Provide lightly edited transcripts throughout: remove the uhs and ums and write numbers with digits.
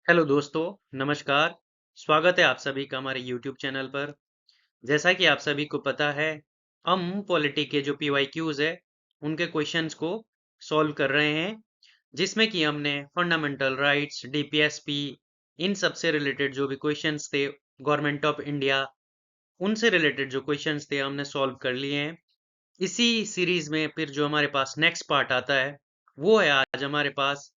Hello दोस्तों, नमस्कार। स्वागत है आप सभी का हमारे यूट्यूब चैनल पर। जैसा कि आप सभी को पता है, हम पॉलिटी के जो पीवाईक्यूज है, उनके क्वेश्चंस को सॉल्व कर रहे हैं, जिसमें कि हमने फंडामेंटल राइट्स, डीपीएसपी, इन सब से रिलेटेड जो भी क्वेश्चंस थे, गवर्नमेंट ऑफ इंडिया, उनसे रिलेटेड जो क्वेश्चंस थे, हमने सॉल्व कर लिए हैं। इसी सीरीज में फिर जो हमारे पास नेक्स्ट पार्ट आता है, वो है आज हमारे पास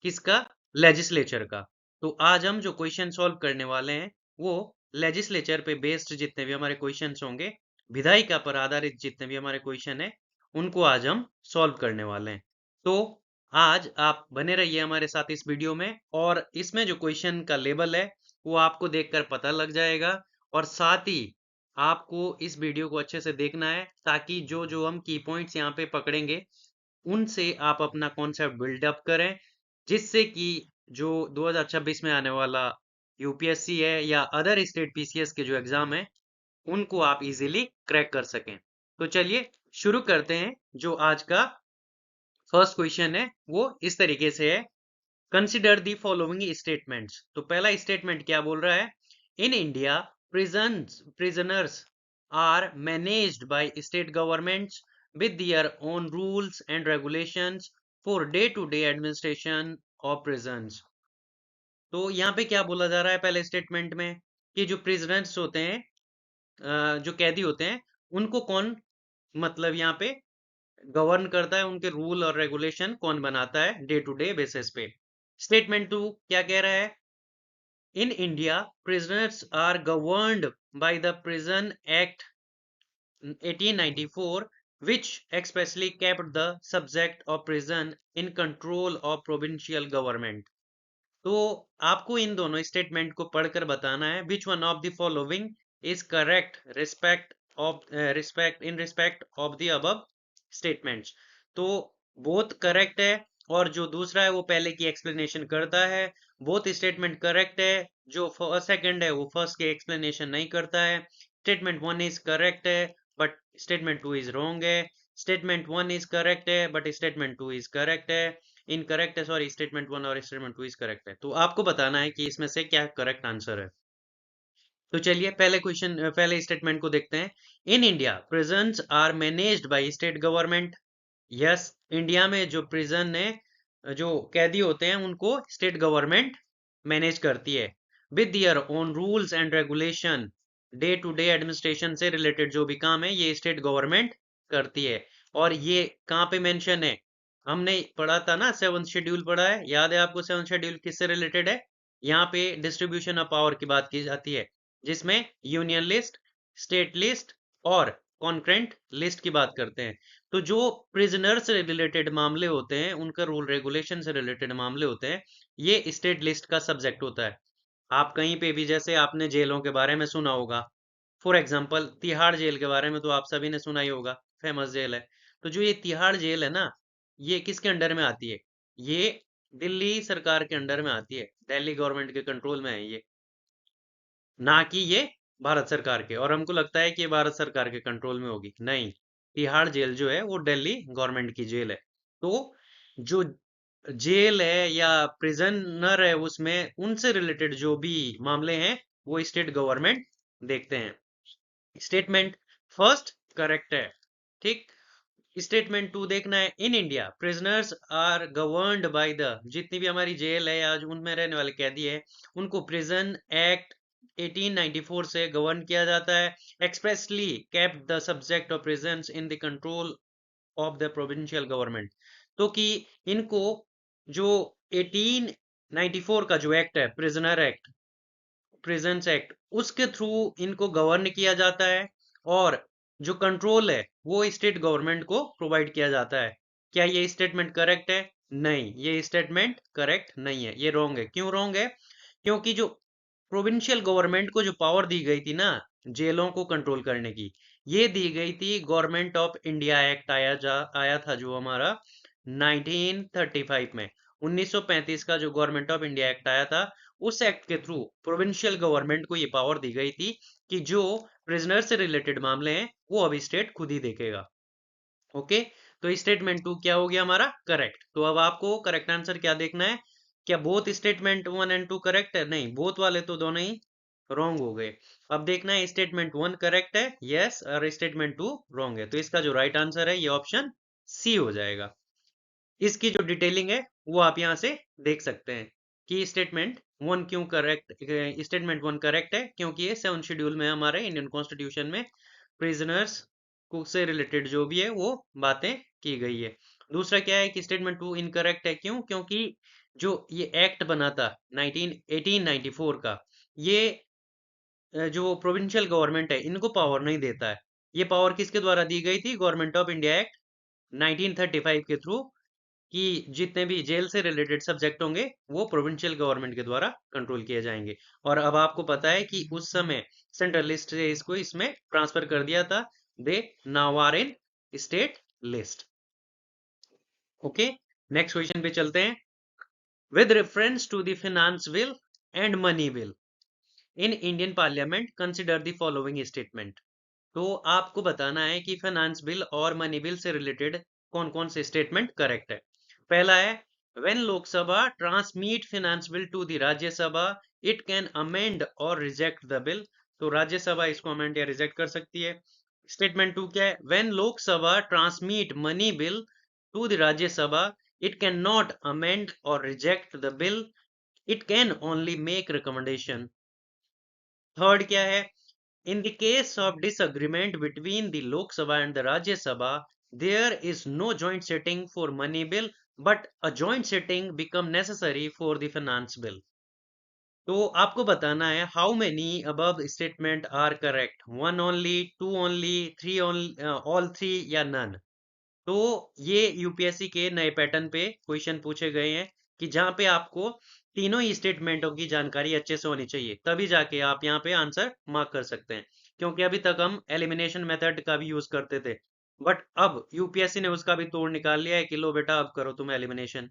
किसका? लेजिस्लेचर का। तो आज हम जो क्वेश्चन सॉल्व करने वाले हैं वो लेजिस्लेचर पे बेस्ड जितने भी हमारे क्वेश्चंस होंगे, विधायिका पर आधारित जितने भी हमारे क्वेश्चन है, उनको आज हम सॉल्व करने वाले हैं। तो आज आप बने रहिए हमारे साथ इस वीडियो में, और इसमें जो क्वेश्चन का लेवल है वो आपको देखकर पता लग जाएगा, और साथ ही आपको इस वीडियो को अच्छे से देखना है ताकि जो जो हम की पॉइंट्स यहाँ पे पकड़ेंगे उनसे आप अपना कॉन्सेप्ट बिल्डअप करें, जिससे कि जो 2026 में आने वाला यूपीएससी है या अदर स्टेट पीसीएस के जो एग्जाम है, उनको आप इजीली क्रैक कर सकें। तो चलिए शुरू करते हैं। जो आज का फर्स्ट क्वेश्चन है वो इस तरीके से है, कंसिडर दी फॉलोइंग स्टेटमेंट्स। तो पहला स्टेटमेंट क्या बोल रहा है? In India prisoners are managed by state governments with their own rules and regulations for day-to-day administration of prisons। तो यहाँ पे क्या बोला जा रहा है पहले स्टेटमेंट में, कि जो प्रिजनर्स होते हैं, जो कैदी होते हैं, उनको कौन, मतलब यहाँ पे गवर्न करता है, उनके रूल और रेगुलेशन कौन बनाता है डे टू डे बेसिस पे। स्टेटमेंट टू क्या कह रहा है? In India, prisoners are governed by the Prison Act 1894, which expressly kept the subject of prison in control of provincial government। तो आपको इन दोनों स्टेटमेंट को पढ़कर बताना है which one of the following is correct respect in respect of the above statements. तो both correct है, और जो दूसरा है वो पहले की एक्सप्लेनेशन करता है। बोथ स्टेटमेंट करेक्ट है, जो सेकंड है वो फर्स्ट की एक्सप्लेनेशन नहीं करता है। स्टेटमेंट वन इज करेक्ट है but statement two is wrong है। स्टेटमेंट वन इज करेक्ट है but statement two is correct है, इनकरेक्ट है, सॉरी, स्टेटमेंट वन और स्टेटमेंट टू इज करेक्ट है। तो आपको बताना है कि इसमें से क्या करेक्ट आंसर है। तो चलिए पहले स्टेटमेंट को देखते हैं। In India prisons are managed by state government. Yes, India में जो प्रिजन है, जो कैदी होते हैं, उनको स्टेट गवर्नमेंट मैनेज करती है with their own rules and regulation. Day to day administration से रिलेटेड जो भी काम है ये स्टेट गवर्नमेंट करती है। और ये कहाँ पे मेंशन है? हमने पढ़ा था ना, सेवंथ शेड्यूल पढ़ा है, याद है आपको? सेवंथ शेड्यूल किससे रिलेटेड है? यहाँ पे डिस्ट्रीब्यूशन ऑफ पावर की बात की जाती है, जिसमें यूनियन लिस्ट, स्टेट लिस्ट और कॉन्करेंट लिस्ट की बात करते हैं। तो जो प्रिजनर से रिलेटेड मामले होते हैं, उनका रूल रेगुलेशन से रिलेटेड मामले होते हैं, ये स्टेट लिस्ट का सब्जेक्ट होता है। आप कहीं पे भी, जैसे आपने जेलों के बारे में सुना होगा, फॉर एग्जाम्पल तिहाड़ जेल के बारे में तो आप सभी ने सुना ही होगा, फेमस जेल है। तो जो ये तिहाड़ जेल है ना, ये किसके अंडर में आती है? ये दिल्ली सरकार के अंडर में आती है, दिल्ली गवर्नमेंट के कंट्रोल में है ये, ना कि ये भारत सरकार के। और हमको लगता है कि ये भारत सरकार के कंट्रोल में होगी, नहीं। तिहाड़ जेल जो है वो दिल्ली गवर्नमेंट की जेल है। तो जो जेल है या प्रिजनर है, उसमें उनसे रिलेटेड जो भी मामले हैं वो स्टेट गवर्नमेंट देखते हैं। स्टेटमेंट फर्स्ट करेक्ट है, ठीक। स्टेटमेंट टू देखना है। In India prisoners are governed by the, जितनी भी हमारी जेल है या उनमें रहने वाले कैदी है, उनको प्रिजन एक्ट 1894 से गवर्न किया जाता है। Expressly kept the subject of prisons in the control of the provincial government. तो कि इनको जो 1894 का जो एक्ट है, प्रिजनर एक्ट, प्रिजन्स एक्ट, उसके थ्रू इनको गवर्न किया जाता है, और जो कंट्रोल है वो स्टेट गवर्नमेंट को प्रोवाइड किया जाता है। क्या ये स्टेटमेंट करेक्ट है? नहीं, ये स्टेटमेंट करेक्ट नहीं है, ये रॉन्ग है। क्यों रॉन्ग है? क्योंकि जो प्रोविंशियल गवर्नमेंट को जो पावर दी गई थी ना जेलों को कंट्रोल करने की, ये दी गई थी गवर्नमेंट ऑफ इंडिया एक्ट आया था जो हमारा 1935 में, 1935 का जो गवर्नमेंट ऑफ इंडिया एक्ट आया था, उस एक्ट के थ्रू प्रोविंशियल गवर्नमेंट को ये पावर दी गई थी कि जो प्रिजनर से रिलेटेड मामले हैं वो अभी स्टेट खुद ही देखेगा। ओके, तो स्टेटमेंट टू क्या हो गया हमारा? करेक्ट। तो अब आपको करेक्ट आंसर क्या देखना है? क्या बोथ स्टेटमेंट 1 एंड 2 करेक्ट है? नहीं, बोथ वाले तो दोनों ही रॉन्ग हो गए। अब देखना है स्टेटमेंट 1 करेक्ट है, यस, और स्टेटमेंट 2 रॉन्ग है। तो इसका जो राइट आंसर है ये ऑप्शन सी हो जाएगा। इसकी जो डिटेलिंग है वो आप यहाँ से देख सकते हैं कि स्टेटमेंट 1 क्यों करेक्ट, स्टेटमेंट 1 करेक्ट है क्योंकि ये 7 शेड्यूल में हमारे इंडियन कॉन्स्टिट्यूशन में प्रिजनर्स को से रिलेटेड जो भी है वो बातें की गई है। दूसरा क्या है कि स्टेटमेंट 2 इनकरेक्ट है, क्यों? क्योंकि जो ये एक्ट बना था 1894 का, ये जो प्रोविंशियल गवर्नमेंट है इनको पावर नहीं देता है। ये पावर किसके द्वारा दी गई थी? गवर्नमेंट ऑफ इंडिया एक्ट 1935 के थ्रू, कि जितने भी जेल से रिलेटेड सब्जेक्ट होंगे वो प्रोविंशियल गवर्नमेंट के द्वारा कंट्रोल किए जाएंगे। और अब आपको पता है कि उस समय सेंट्रल लिस्ट से इसको इसमें ट्रांसफर कर दिया था। They now are in state list. Okay, next question पे चलते हैं। With reference to the finance bill and money bill in Indian parliament consider the following statement. तो आपको बताना है कि फाइनेंस बिल और मनी बिल से रिलेटेड कौन कौन से स्टेटमेंट करेक्ट है। पहला है, when Lok Sabha transmit finance bill to the Rajya Sabha it can amend or reject the bill. तो राज्यसभा इसको अमेंड या रिजेक्ट कर सकती है। स्टेटमेंट 2 क्या है? When Lok Sabha transmit money bill to the Rajya Sabha it can not amend or reject the bill, it can only make recommendation. Third क्या है? In the case of disagreement between the Lok Sabha and the Rajya Sabha, there is no joint sitting for money bill, but a joint sitting become necessary for the finance bill. तो आपको बताना है how many above statement are correct, one only, two only, three only, all three या none। तो ये UPSC के नए pattern पे क्वेश्चन पूछे गए हैं कि जहां पे आपको तीनों ही स्टेटमेंटों की जानकारी अच्छे से होनी चाहिए, तभी जाके आप यहाँ पे आंसर मार्क कर सकते हैं। क्योंकि अभी तक हम एलिमिनेशन मेथड का भी यूज करते थे, बट अब यूपीएससी ने उसका भी तोड़ निकाल लिया है कि लो बेटा अब करो तुम एलिमिनेशन।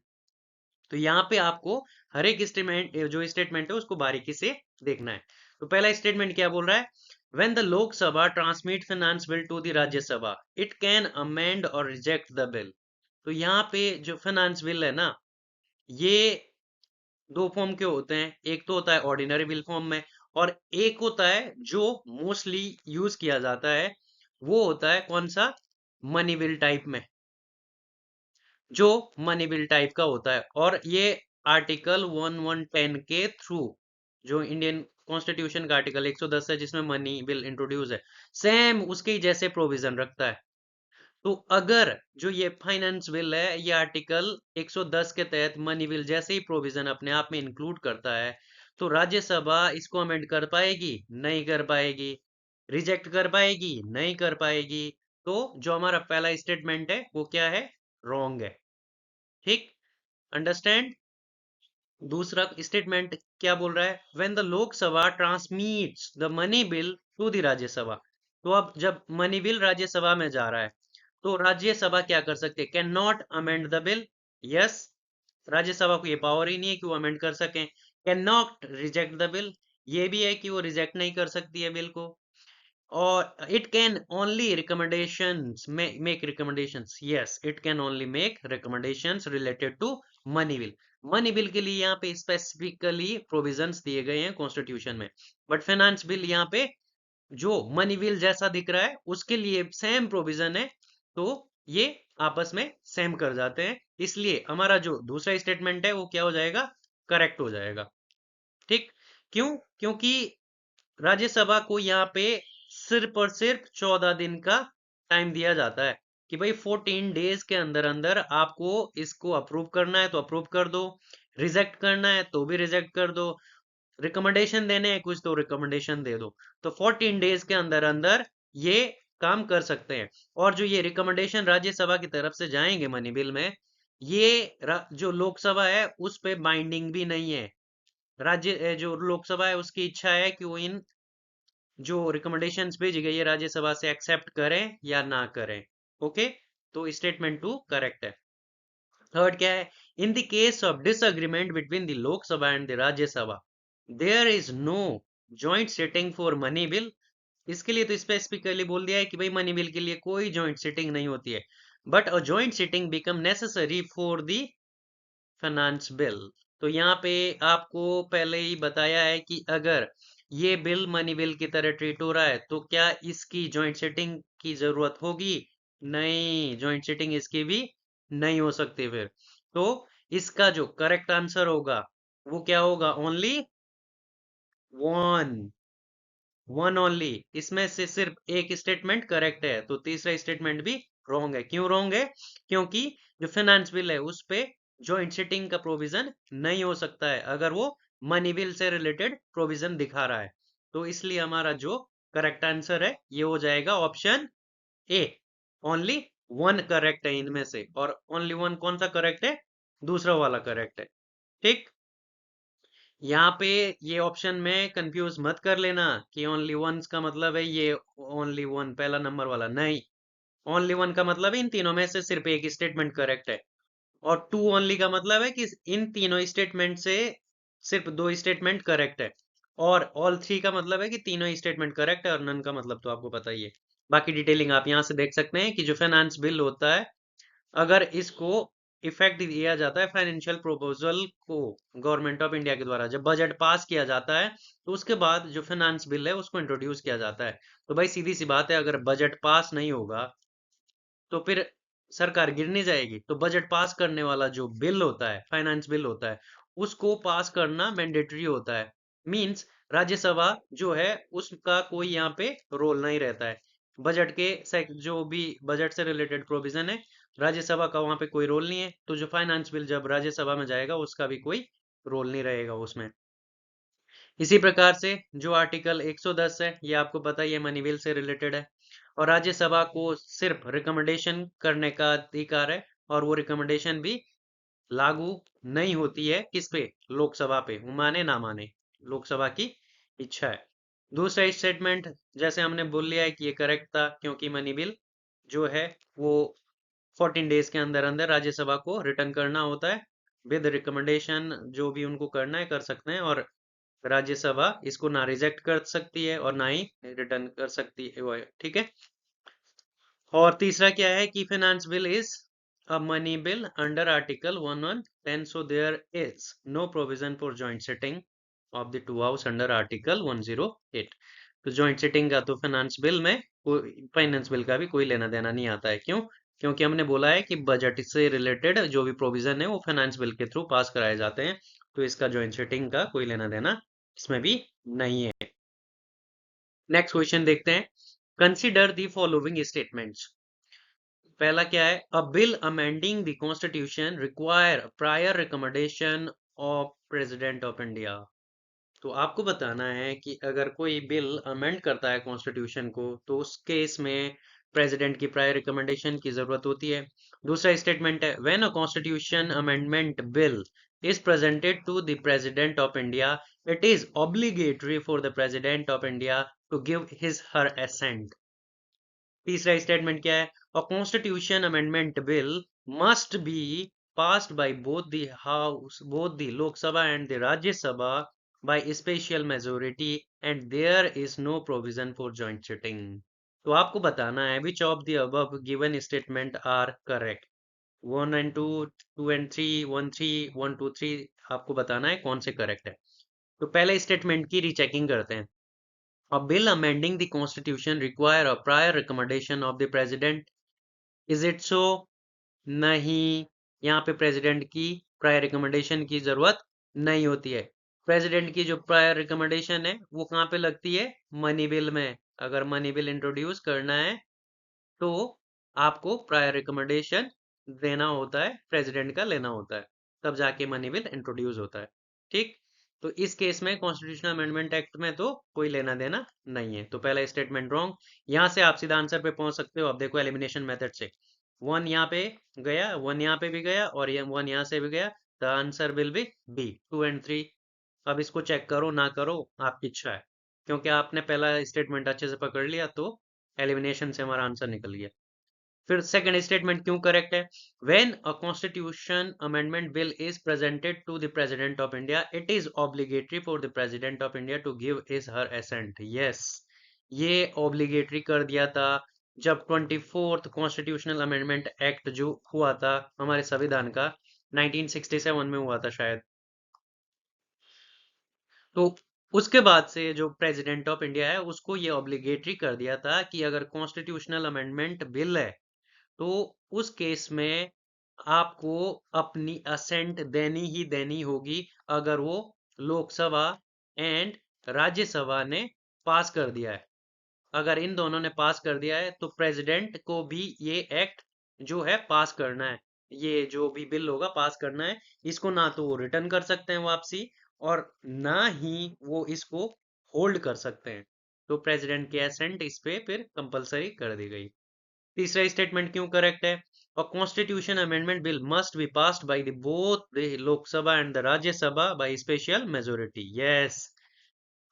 तो यहाँ पे आपको हर एक स्टेटमेंट, जो स्टेटमेंट है उसको बारीकी से देखना है। तो पहला स्टेटमेंट क्या बोल रहा है? When the Lok Sabha transmit finance bill to the Rajya Sabha, it can amend or reject the bill। तो यहाँ पे जो फाइनेंस बिल है ना, ये दो फॉर्म के होते हैं। एक तो होता है ऑर्डिनरी बिल फॉर्म में, और एक होता है जो मोस्टली यूज किया जाता है, वो होता है कौन सा? मनी बिल टाइप में, जो मनी बिल टाइप का होता है। और ये आर्टिकल 1110 के थ्रू, जो इंडियन कॉन्स्टिट्यूशन का आर्टिकल 110 है जिसमें मनी बिल इंट्रोड्यूस है, सेम उसके ही जैसे प्रोविजन रखता है। तो अगर जो ये फाइनेंस बिल है ये आर्टिकल 110 के तहत मनी बिल जैसे ही प्रोविजन अपने आप में इंक्लूड करता है, तो राज्यसभा इसको अमेंड कर पाएगी? नहीं कर पाएगी। रिजेक्ट कर पाएगी? नहीं कर पाएगी। तो जो हमारा पहला स्टेटमेंट है वो क्या है? रॉन्ग है। ठीक, अंडरस्टैंड? दूसरा स्टेटमेंट क्या बोल रहा है? When the Lok Sabha transmits the money bill to the Rajya Sabha. तो अब जब मनी बिल राज्यसभा में जा रहा है तो राज्यसभा क्या कर सकते हैं? Can not amend the bill. Yes, Rajya Sabha को ये पावर ही नहीं है कि वो अमेंड कर सकें। Can not reject the bill, ये भी है कि वो रिजेक्ट नहीं कर सकती है बिल को। और it can only recommendations, make recommendations. Yes, it can only make recommendations related to money bill. Money bill के लिए यहाँ पे स्पेसिफिकली प्रोविजंस दिए गए हैं कॉन्स्टिट्यूशन में, बट फाइनेंस बिल यहाँ पे जो मनी बिल जैसा दिख रहा है उसके लिए सेम प्रोविजन है, तो ये आपस में सेम कर जाते हैं। इसलिए हमारा जो दूसरा स्टेटमेंट है वो क्या हो जाएगा? करेक्ट हो जाएगा। ठीक, क्यों? क्योंकि राज्यसभा को यहाँ पे सिर्फ और सिर्फ 14 दिन का टाइम दिया जाता है कि भाई 14 डेज के अंदर अंदर आपको इसको अप्रूव करना है तो अप्रूव कर दो, रिजेक्ट करना है तो भी रिजेक्ट कर दो, रिकमेंडेशन देने हैं कुछ तो रिकमेंडेशन दे दो। तो 14 डेज के अंदर अंदर ये काम कर सकते हैं। और जो ये रिकमेंडेशन राज्यसभा की तरफ से जाएंगे मनी बिल में, ये जो लोकसभा है उस पे बाइंडिंग भी नहीं है। जो लोकसभा है उसकी इच्छा है कि वो इन जो रिकमेंडेशंस भेजी गई है राज्यसभा से एक्सेप्ट करें या ना करें। ओके, तो स्टेटमेंट 2 करेक्ट है। थर्ड क्या है? In the case of disagreement between the Lok Sabha and the Rajya Sabha there is no joint sitting for money bill. इसके लिए तो स्पेसिफिकली बोल दिया है कि भाई मनी बिल के लिए कोई जॉइंट सिटिंग नहीं होती है, but a joint sitting become necessary for the finance bill. तो यहाँ पे आपको पहले ही बताया है कि अगर ये बिल मनी बिल की तरह ट्रीट हो रहा है तो क्या इसकी जॉइंट सिटिंग की जरूरत होगी? नहीं, जॉइंट सिटिंग इसकी भी नहीं हो सकती फिर। तो इसका जो करेक्ट आंसर होगा वो क्या होगा? Only one, one only. इसमें से सिर्फ एक स्टेटमेंट करेक्ट है तो तीसरा स्टेटमेंट भी रॉन्ग है। क्यों रॉन्ग है? क्योंकि जो फाइनेंस बिल है उस पे जॉइंट सिटिंग का प्रोविजन नहीं हो सकता है अगर वो मनी बिल से रिलेटेड प्रोविजन दिखा रहा है। तो इसलिए हमारा जो करेक्ट आंसर है ये हो जाएगा option A. Only one correct है इनमें से, और ओनली वन कौन सा करेक्ट है? दूसरा वाला करेक्ट है। ठीक। यहाँ पे ये ऑप्शन में कंफ्यूज मत कर लेना कि ओनली वंस का मतलब है ये ओनली वन पहला नंबर वाला, नहीं। ओनली वन का मतलब है इन तीनों में से सिर्फ एक स्टेटमेंट करेक्ट है, और टू ओनली का मतलब है कि इन तीनों स्टेटमेंट से सिर्फ दो स्टेटमेंट करेक्ट है, और ऑल थ्री का मतलब है कि तीनों स्टेटमेंट करेक्ट है, और नन का मतलब तो आपको पता ही है। बाकी डिटेलिंग आप यहाँ से देख सकते हैं कि जो फाइनेंस बिल होता है, अगर इसको इफेक्ट दिया जाता है फाइनेंशियल प्रोपोजल को गवर्नमेंट ऑफ इंडिया के द्वारा, जब बजट पास किया जाता है तो उसके बाद जो फाइनेंस बिल है उसको इंट्रोड्यूस किया जाता है। तो भाई सीधी सी बात है, अगर बजट पास नहीं होगा तो फिर सरकार गिरने जाएगी। तो बजट पास करने वाला जो बिल होता है, फाइनेंस बिल होता है, उसको पास करना मैंडेटरी होता है। मींस राज्यसभा जो है उसका कोई यहाँ पे रोल नहीं रहता है। बजट के जो भी बजट से रिलेटेड प्रोविजन है, राज्यसभा का वहां पे कोई रोल नहीं है। तो जो फाइनेंस बिल जब राज्यसभा में जाएगा उसका भी कोई रोल नहीं रहेगा उसमें। इसी प्रकार से जो आर्टिकल 110 है ये आपको पता ही है, मनी बिल से रिलेटेड है, और राज्यसभा को सिर्फ रिकमेंडेशन करने का अधिकार है, और वो रिकमेंडेशन भी लागू नहीं होती है किस पे? लोकसभा पे, वो माने ना माने, लोकसभा की इच्छा है। दूसरा स्टेटमेंट जैसे हमने बोल लिया है कि ये करेक्ट था, क्योंकि मनी बिल जो है वो 14 डेज के अंदर अंदर राज्यसभा को रिटर्न करना होता है, विद रिकमेंडेशन जो भी उनको करना है कर सकते हैं, और राज्यसभा इसको ना रिजेक्ट कर सकती है और ना ही रिटर्न कर सकती है, ठीक है। और तीसरा क्या है कि finance bill is a money bill under article 110, so there is no provision for joint sitting of the two house under article 108। तो जॉइंट सिटिंग का तो फाइनेंस बिल में कोई, फाइनेंस बिल का भी कोई लेना देना नहीं आता है। क्यों? क्योंकि हमने बोला है कि बजट से रिलेटेड जो भी प्रोविजन है वो फाइनेंस बिल के थ्रू पास कराए जाते हैं, तो इसका जॉइंट सिटिंग का कोई लेना देना इसमें भी नहीं है। नेक्स्ट क्वेश्चन देखते हैं। Consider the following statements. पहला क्या है? अ bill amending the constitution require prior recommendation of president of India. तो आपको बताना है कि अगर कोई बिल अमेंड करता है कॉन्स्टिट्यूशन को तो उस केस में प्रेसिडेंट की प्रायर रिकमेंडेशन की जरूरत होती है। दूसरा स्टेटमेंट है, when a constitution amendment bill is presented to the president of India, it is obligatory for the president of India to give his her assent. तीसरा स्टेटमेंट क्या है? A constitution amendment bill must be passed by both the house, both the Lok Sabha and the Rajya Sabha by special majority, and there is no provision for joint sitting। तो आपको बताना है which of the above given statement are correct। 1 and 2, 2 and 3, 1 3, 1 2 3, आपको बताना है कौन से correct है। तो पहले स्टेटमेंट की रीचेकिंग करते हैं। A bill amending the constitution require a prior recommendation of the president। Is it so? नहीं, यहाँ पे प्रेसिडेंट की प्रायर रिकमेंडेशन की जरूरत नहीं होती है। प्रेसिडेंट की जो प्रायर रिकमेंडेशन है वो कहाँ पे लगती है? मनी बिल में। अगर मनी बिल इंट्रोड्यूस करना है तो आपको प्रायर रिकमेंडेशन देना होता है, प्रेसिडेंट का लेना होता है, तब जाके मनी बिल इंट्रोड्यूस होता है। ठीक। तो इस केस में कॉन्स्टिट्यूशनल अमेंडमेंट एक्ट में तो कोई लेना देना नहीं है, तो पहला स्टेटमेंट रॉन्ग। यहाँ से आप सीधा आंसर पे पहुंच सकते हो। अब देखो एलिमिनेशन मेथड से, वन यहाँ पे गया, वन यहाँ पे भी गया, और ये वन यहाँ से भी गया। The answer will be B, 2 and 3। अब इसको चेक करो ना करो आपकी इच्छा है, क्योंकि आपने पहला स्टेटमेंट अच्छे से पकड़ लिया तो एलिमिनेशन से हमारा आंसर निकल गया। फिर सेकंड स्टेटमेंट क्यों करेक्ट है? When a constitution amendment bill is presented to the president of India, it is obligatory for the president of India to give his her assent. Yes, ये obligatory कर दिया था जब 24th कॉन्स्टिट्यूशनल अमेंडमेंट एक्ट जो हुआ था हमारे संविधान का, 1967 में हुआ था शायद। तो उसके बाद से जो प्रेसिडेंट ऑफ इंडिया है उसको ये ऑब्लिगेटरी कर दिया था कि अगर कॉन्स्टिट्यूशनल अमेंडमेंट बिल है तो उस केस में आपको अपनी असेंट देनी ही देनी होगी अगर वो लोकसभा एंड राज्यसभा ने पास कर दिया है। अगर इन दोनों ने पास कर दिया है तो प्रेसिडेंट को भी ये एक्ट जो है पास करना है। ये जो भी बिल होगा पास करना है। इसको ना तो वो रिटर्न कर सकते हैं वापसी और ना ही वो इसको होल्ड कर सकते हैं। तो प्रेसिडेंट की एसेंट इस पे फिर कंपलसरी कर दी गई। तीसरा स्टेटमेंट क्यों करेक्ट है? A constitution amendment bill must be passed by the both the Lok Sabha and the Rajya Sabha by special majority. Yes.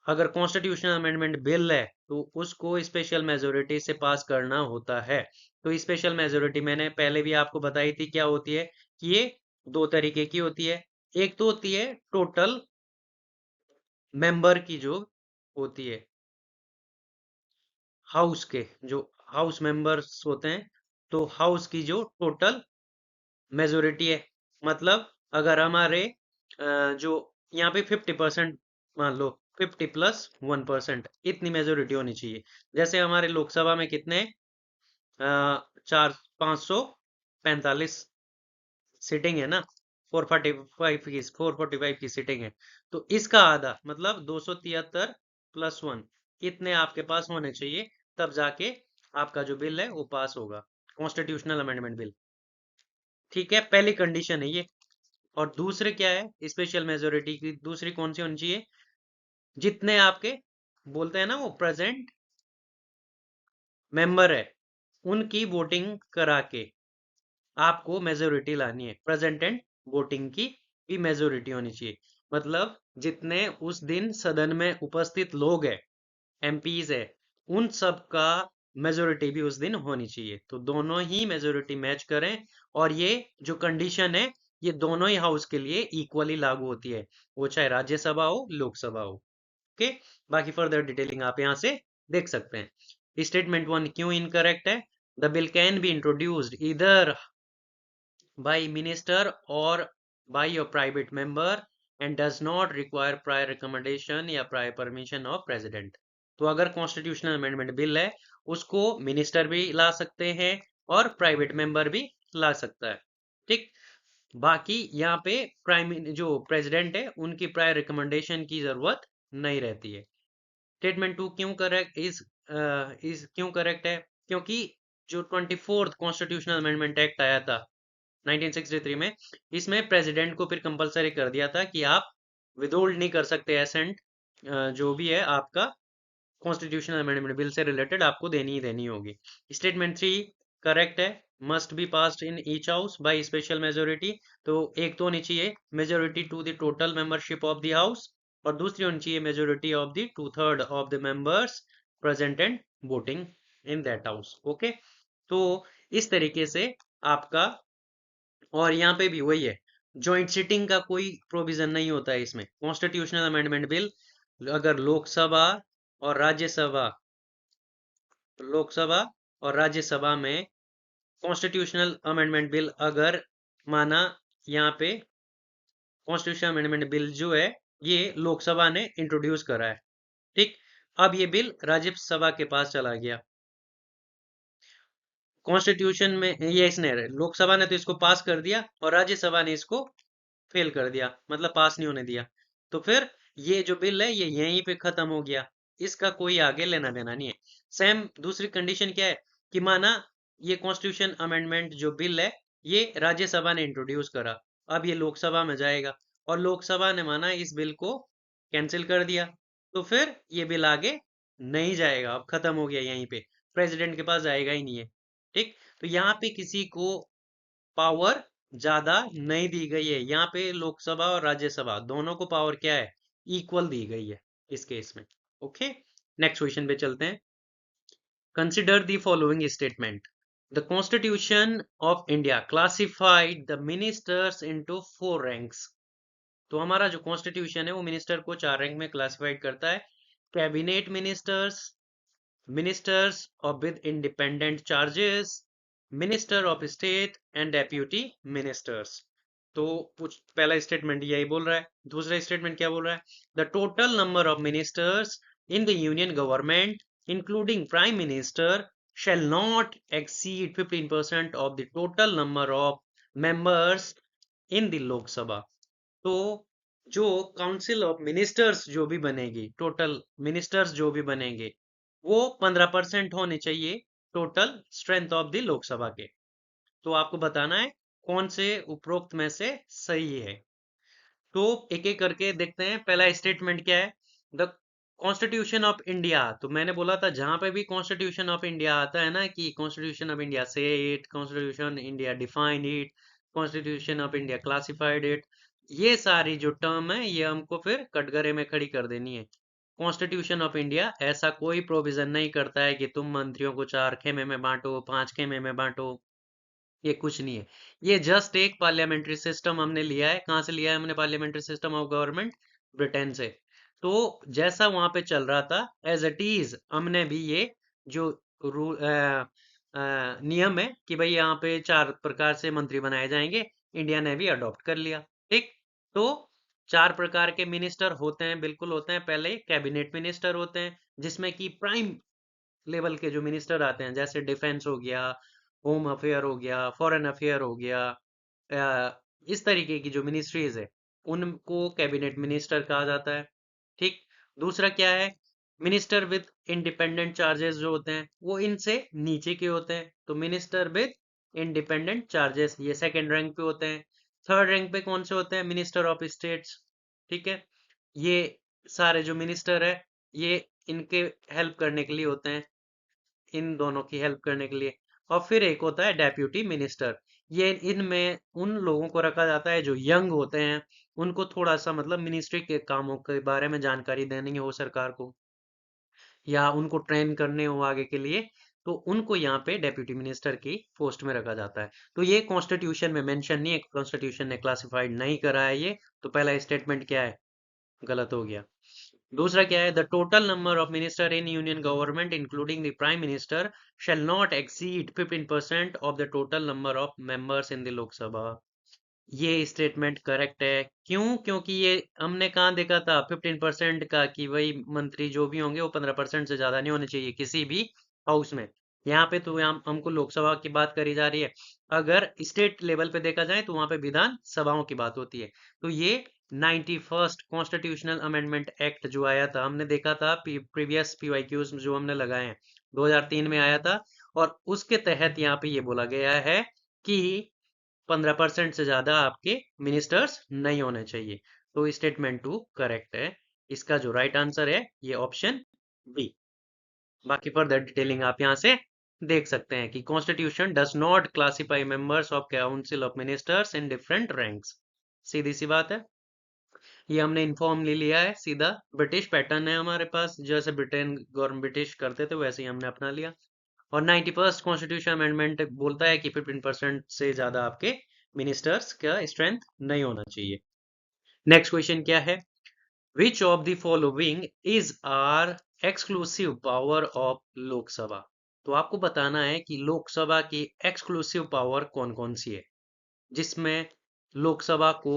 अगर कॉन्स्टिट्यूशनल अमेंडमेंट बिल है तो उसको स्पेशल मेजोरिटी से पास करना होता है। तो स्पेशल मेजोरिटी मैंने पहले भी आपको बताई थी क्या होती है कि ये दो तरीके की होती है। एक तो होती है टोटल मेंबर की जो होती है हाउस के जो हाउस मेंबर्स होते हैं तो हाउस की जो टोटल मेजोरिटी है। मतलब अगर हमारे जो यहाँ पे 50% मान लो 50+1% इतनी मेजोरिटी होनी चाहिए। जैसे हमारे लोकसभा में कितने चार 545 सीटिंग है ना। 445 की सीटिंग है। तो इसका आधा मतलब 273+1 इतने आपके पास होने चाहिए। तब जाके आपका जो बिल है वो पास होगा कॉन्स्टिट्यूशनल अमेंडमेंट बिल। ठीक है, पहली कंडीशन है ये। और दूसरे क्या है स्पेशल मेजोरिटी की दूसरी कौन सी होनी चाहिए? जितने आपके बोलते हैं ना वो प्रेजेंट मेंबर है उनकी वोटिंग करा के आपको मेजोरिटी लानी है। प्रेजेंट एंड वोटिंग की भी मेजोरिटी होनी चाहिए। मतलब जितने उस दिन सदन में उपस्थित लोग हैं एमपीज है उन सब का मेजोरिटी भी उस दिन होनी चाहिए। तो दोनों ही मेजोरिटी मैच करें। और ये जो कंडीशन है ये दोनों ही हाउस के लिए इक्वली लागू होती है, वो चाहे राज्यसभा हो लोकसभा हो। ओके, बाकी फर्दर डिटेलिंग आप यहाँ से देख सकते हैं। स्टेटमेंट वन क्यों इनकरेक्ट है? The bill can be introduced इधर by minister or by a private member and does not require prior recommendation या prior permission of president। तो अगर कॉन्स्टिट्यूशनल अमेंडमेंट बिल है उसको मिनिस्टर भी ला सकते हैं और प्राइवेट मेंबर भी ला सकता है। ठीक, बाकी यहाँ पे प्राइम जो प्रेसिडेंट है उनकी प्रायर रिकमेंडेशन की जरूरत नहीं रहती है। स्टेटमेंट टू क्यों करेक्ट इज क्यों करेक्ट है? क्योंकि जो 24th कॉन्स्टिट्यूशनल अमेंडमेंट एक्ट आया था 1963 में, इसमें प्रेसिडेंट को फिर कंपलसरी कर दिया था कि आप विदहोल्ड नहीं कर सकते एसेंट। जो भी है आपका कॉन्स्टिट्यूशनल अमेंडमेंट बिल से रिलेटेड आपको देनी ही देनी होगी। स्टेटमेंट थ्री करेक्ट है। Must be passed in each house by special majority. तो एक तो होनी चाहिए majority to the total membership of the house और दूसरी होनी चाहिए majority of the 2/3 of the members present and voting in that house. Okay, तो इस तरीके से आपका और यहाँ पे भी वही है, जॉइंट सिटिंग का कोई प्रोविजन नहीं होता है इसमें। कॉन्स्टिट्यूशनल अमेंडमेंट बिल अगर लोकसभा और राज्यसभा में कॉन्स्टिट्यूशनल अमेंडमेंट बिल अगर माना यहाँ पे कॉन्स्टिट्यूशनल अमेंडमेंट बिल जो है ये लोकसभा ने इंट्रोड्यूस करा है। ठीक, अब ये बिल राज्यसभा के पास चला गया। कॉन्स्टिट्यूशन में ये इसने लोकसभा ने तो इसको पास कर दिया और राज्यसभा ने इसको फेल कर दिया, मतलब पास नहीं होने दिया। तो फिर ये जो बिल है ये यहीं पे खत्म हो गया। इसका कोई आगे लेना देना नहीं है। सेम दूसरी कंडीशन क्या है कि माना ये कॉन्स्टिट्यूशन अमेंडमेंट जो बिल है ये राज्यसभा ने इंट्रोड्यूस करा, अब ये लोकसभा में जाएगा और लोकसभा ने माना इस बिल को कैंसिल कर दिया, तो फिर ये बिल आगे नहीं जाएगा, अब खत्म हो गया यहीं पे, प्रेसिडेंट के पास जाएगा ही नहीं है। ठीक, तो यहाँ पे किसी को पावर ज्यादा नहीं दी गई है। यहाँ पे लोकसभा और राज्यसभा दोनों को पावर क्या है, इक्वल दी गई है इस केस में। ओके, नेक्स्ट क्वेश्चन पे चलते हैं। Consider the following statement. The constitution of India classified the ministers into 4 ranks. तो हमारा जो कॉन्स्टिट्यूशन है वो मिनिस्टर को 4 रैंक में क्लासिफाइड करता है। Cabinet ministers, ministers of with independent charges, minister of state and deputy ministers। तो पहला स्टेटमेंट यही बोल रहा है। दूसरा स्टेटमेंट क्या बोल रहा है? The total number of ministers in the union government including prime minister shall not exceed 15% of the total number of members in the Lok Sabha। तो जो काउंसिल ऑफ मिनिस्टर्स जो भी बनेगी, टोटल मिनिस्टर्स जो भी बनेंगे, वो 15% होने चाहिए total strength of the Lok Sabha के। तो आपको बताना है कौन से उपरोक्त में से सही है। तो एक एक करके देखते हैं। पहला स्टेटमेंट क्या है? The constitution of India. तो मैंने बोला था जहां पे भी कॉन्स्टिट्यूशन ऑफ इंडिया आता है ना, कि कॉन्स्टिट्यूशन ऑफ इंडिया से it, constitution India defined it, constitution of India classified it, ये सारी जो टर्म है ये हमको फिर कटघरे में खड़ी कर देनी है। कॉन्स्टिट्यूशन ऑफ इंडिया ऐसा कोई प्रोविजन नहीं करता है कि तुम मंत्रियों को 4 खेमे में बांटो, 5 खेमे में बांटो, ये कुछ नहीं है। ये जस्ट एक पार्लियामेंट्री सिस्टम हमने लिया है। कहाँ से लिया है हमने parliamentary system of government? Britain से। तो जैसा वहां पे चल रहा था एज इट इज हमने भी ये जो रूल नियम है कि भाई यहाँ पे 4 प्रकार से मंत्री बनाए जाएंगे, इंडिया ने भी अडॉप्ट कर लिया। ठीक। तो 4 प्रकार के मिनिस्टर होते हैं, बिल्कुल होते हैं। पहले कैबिनेट मिनिस्टर होते हैं जिसमें कि प्राइम लेवल के जो मिनिस्टर आते हैं, जैसे डिफेंस हो गया, होम अफेयर हो गया, फॉरेन अफेयर हो गया, इस तरीके की जो मिनिस्ट्रीज है उनको कैबिनेट मिनिस्टर कहा जाता है। ठीक। दूसरा क्या है? मिनिस्टर विद इंडिपेंडेंट चार्जेस जो होते हैं वो इनसे नीचे के होते हैं। तो मिनिस्टर विद इंडिपेंडेंट चार्जेस ये सेकंड रैंक पे होते हैं। थर्ड रैंक पे कौन से होते हैं? Minister of states. ठीक है। ये सारे जो मिनिस्टर है ये इनके हेल्प करने के लिए होते हैं, इन दोनों की हेल्प करने के लिए। और फिर एक होता है डेप्यूटी मिनिस्टर। ये इनमें उन लोगों को रखा जाता है जो यंग होते हैं, उनको थोड़ा सा मतलब मिनिस्ट्री के कामों के बारे में जानकारी देनी हो सरकार को, या उनको ट्रेन करने हो आगे के लिए, तो उनको यहाँ पे डेप्यूटी मिनिस्टर की पोस्ट में रखा जाता है। तो ये कॉन्स्टिट्यूशन में मेंशन नहीं है, कॉन्स्टिट्यूशन ने क्लासिफाइड नहीं करा है ये। तो पहला स्टेटमेंट क्या है? गलत हो गया। दूसरा क्या है? The total number of minister in union government including the prime minister shall not exceed 15% of the total number of members in the Lok Sabha. ये स्टेटमेंट करेक्ट है। क्यों? क्योंकि ये हमने कहाँ देखा था 15% का, कि वही मंत्री जो भी होंगे वो 15% से ज्यादा नहीं होने चाहिए किसी भी हाउस में। यहाँ पे तो हमको लोकसभा की बात करी जा रही है। अगर स्टेट लेवल पे देखा जाए तो वहां पे विधान सभाओं की बात होती है। तो ये 91st कॉन्स्टिट्यूशनल अमेंडमेंट एक्ट जो आया था, हमने देखा था प्रीवियस पीवाईक्यूज जो हमने लगाए हैं, 2003 में आया था। और उसके तहत यहाँ पे ये बोला गया है कि 15% से ज्यादा आपके मिनिस्टर्स नहीं होने चाहिए। तो स्टेटमेंट 2 करेक्ट है। इसका जो राइट आंसर है ये ऑप्शन बी। बाकी फर्दर डिटेलिंग आप यहाँ से देख सकते हैं कि constitution does not classify members of council of ministers in different ranks. सीधी सी बात है। ये हमने इन्फॉर्म ले लिया है सीधा। ब्रिटिश पैटर्न है हमारे पास, जैसे ब्रिटेन गवर्नमेंट ब्रिटिश करते थे वैसे ही हमने अपना लिया। और 91st कॉन्स्टिट्यूशन अमेंडमेंट बोलता है कि 15% से ज्यादा आपके मिनिस्टर्स का स्ट्रेंथ नहीं होना चाहिए। नेक्स्ट क्वेश्चन क्या है? Which of the following is our exclusive power of Lok Sabha. तो आपको बताना है कि लोकसभा की एक्सक्लूसिव पावर कौन कौन सी है, जिसमें लोकसभा को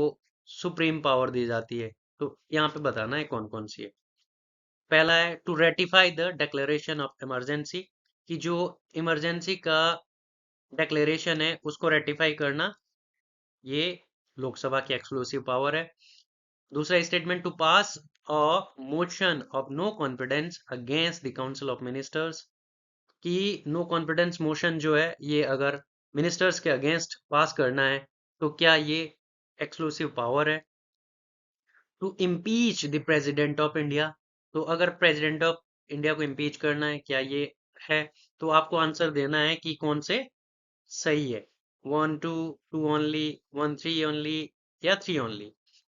सुप्रीम पावर दी जाती है। तो यहाँ पे बताना है कौन कौन सी है। पहला है to ratify the declaration of emergency, कि जो इमरजेंसी का डिक्लेरेशन है उसको रेटिफाई करना, ये लोकसभा की एक्सक्लूसिव पावर है। दूसरा statement to pass a motion of no confidence against the council of ministers, कि नो कॉन्फिडेंस मोशन जो है ये अगर मिनिस्टर्स के अगेंस्ट पास करना है तो क्या ये एक्सक्लूसिव पावर है। To impeach the president of India, तो अगर प्रेसिडेंट ऑफ इंडिया को इम्पीच करना है, क्या ये है? तो आपको आंसर देना है कि कौन से सही है, 1 2 2 ओनली, 1 3 ओनली, या 3 ओनली।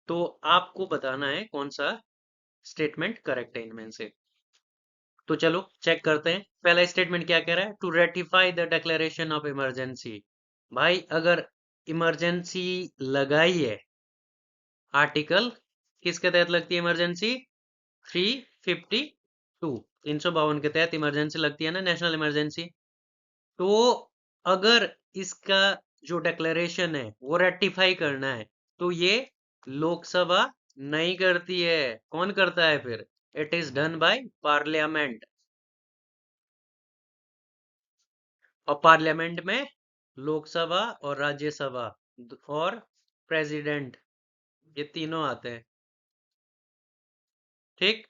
तो आपको बताना है कौन सा स्टेटमेंट करेक्ट है इनमें से। तो चलो चेक करते हैं। पहला स्टेटमेंट क्या कह रहा है? To ratify the declaration of emergency. भाई अगर इमरजेंसी लगाई है, आर्टिकल किसके तहत लगती है इमरजेंसी? 352, 352 के तहत इमरजेंसी लगती है ना, नेशनल इमरजेंसी। तो अगर इसका जो डिक्लेरेशन है वो रेटिफाई करना है, तो ये लोकसभा नहीं करती है। कौन करता है फिर? It is done by parliament. और पार्लियामेंट में लोकसभा और राज्यसभा और प्रेसिडेंट, ये तीनों आते हैं। ठीक,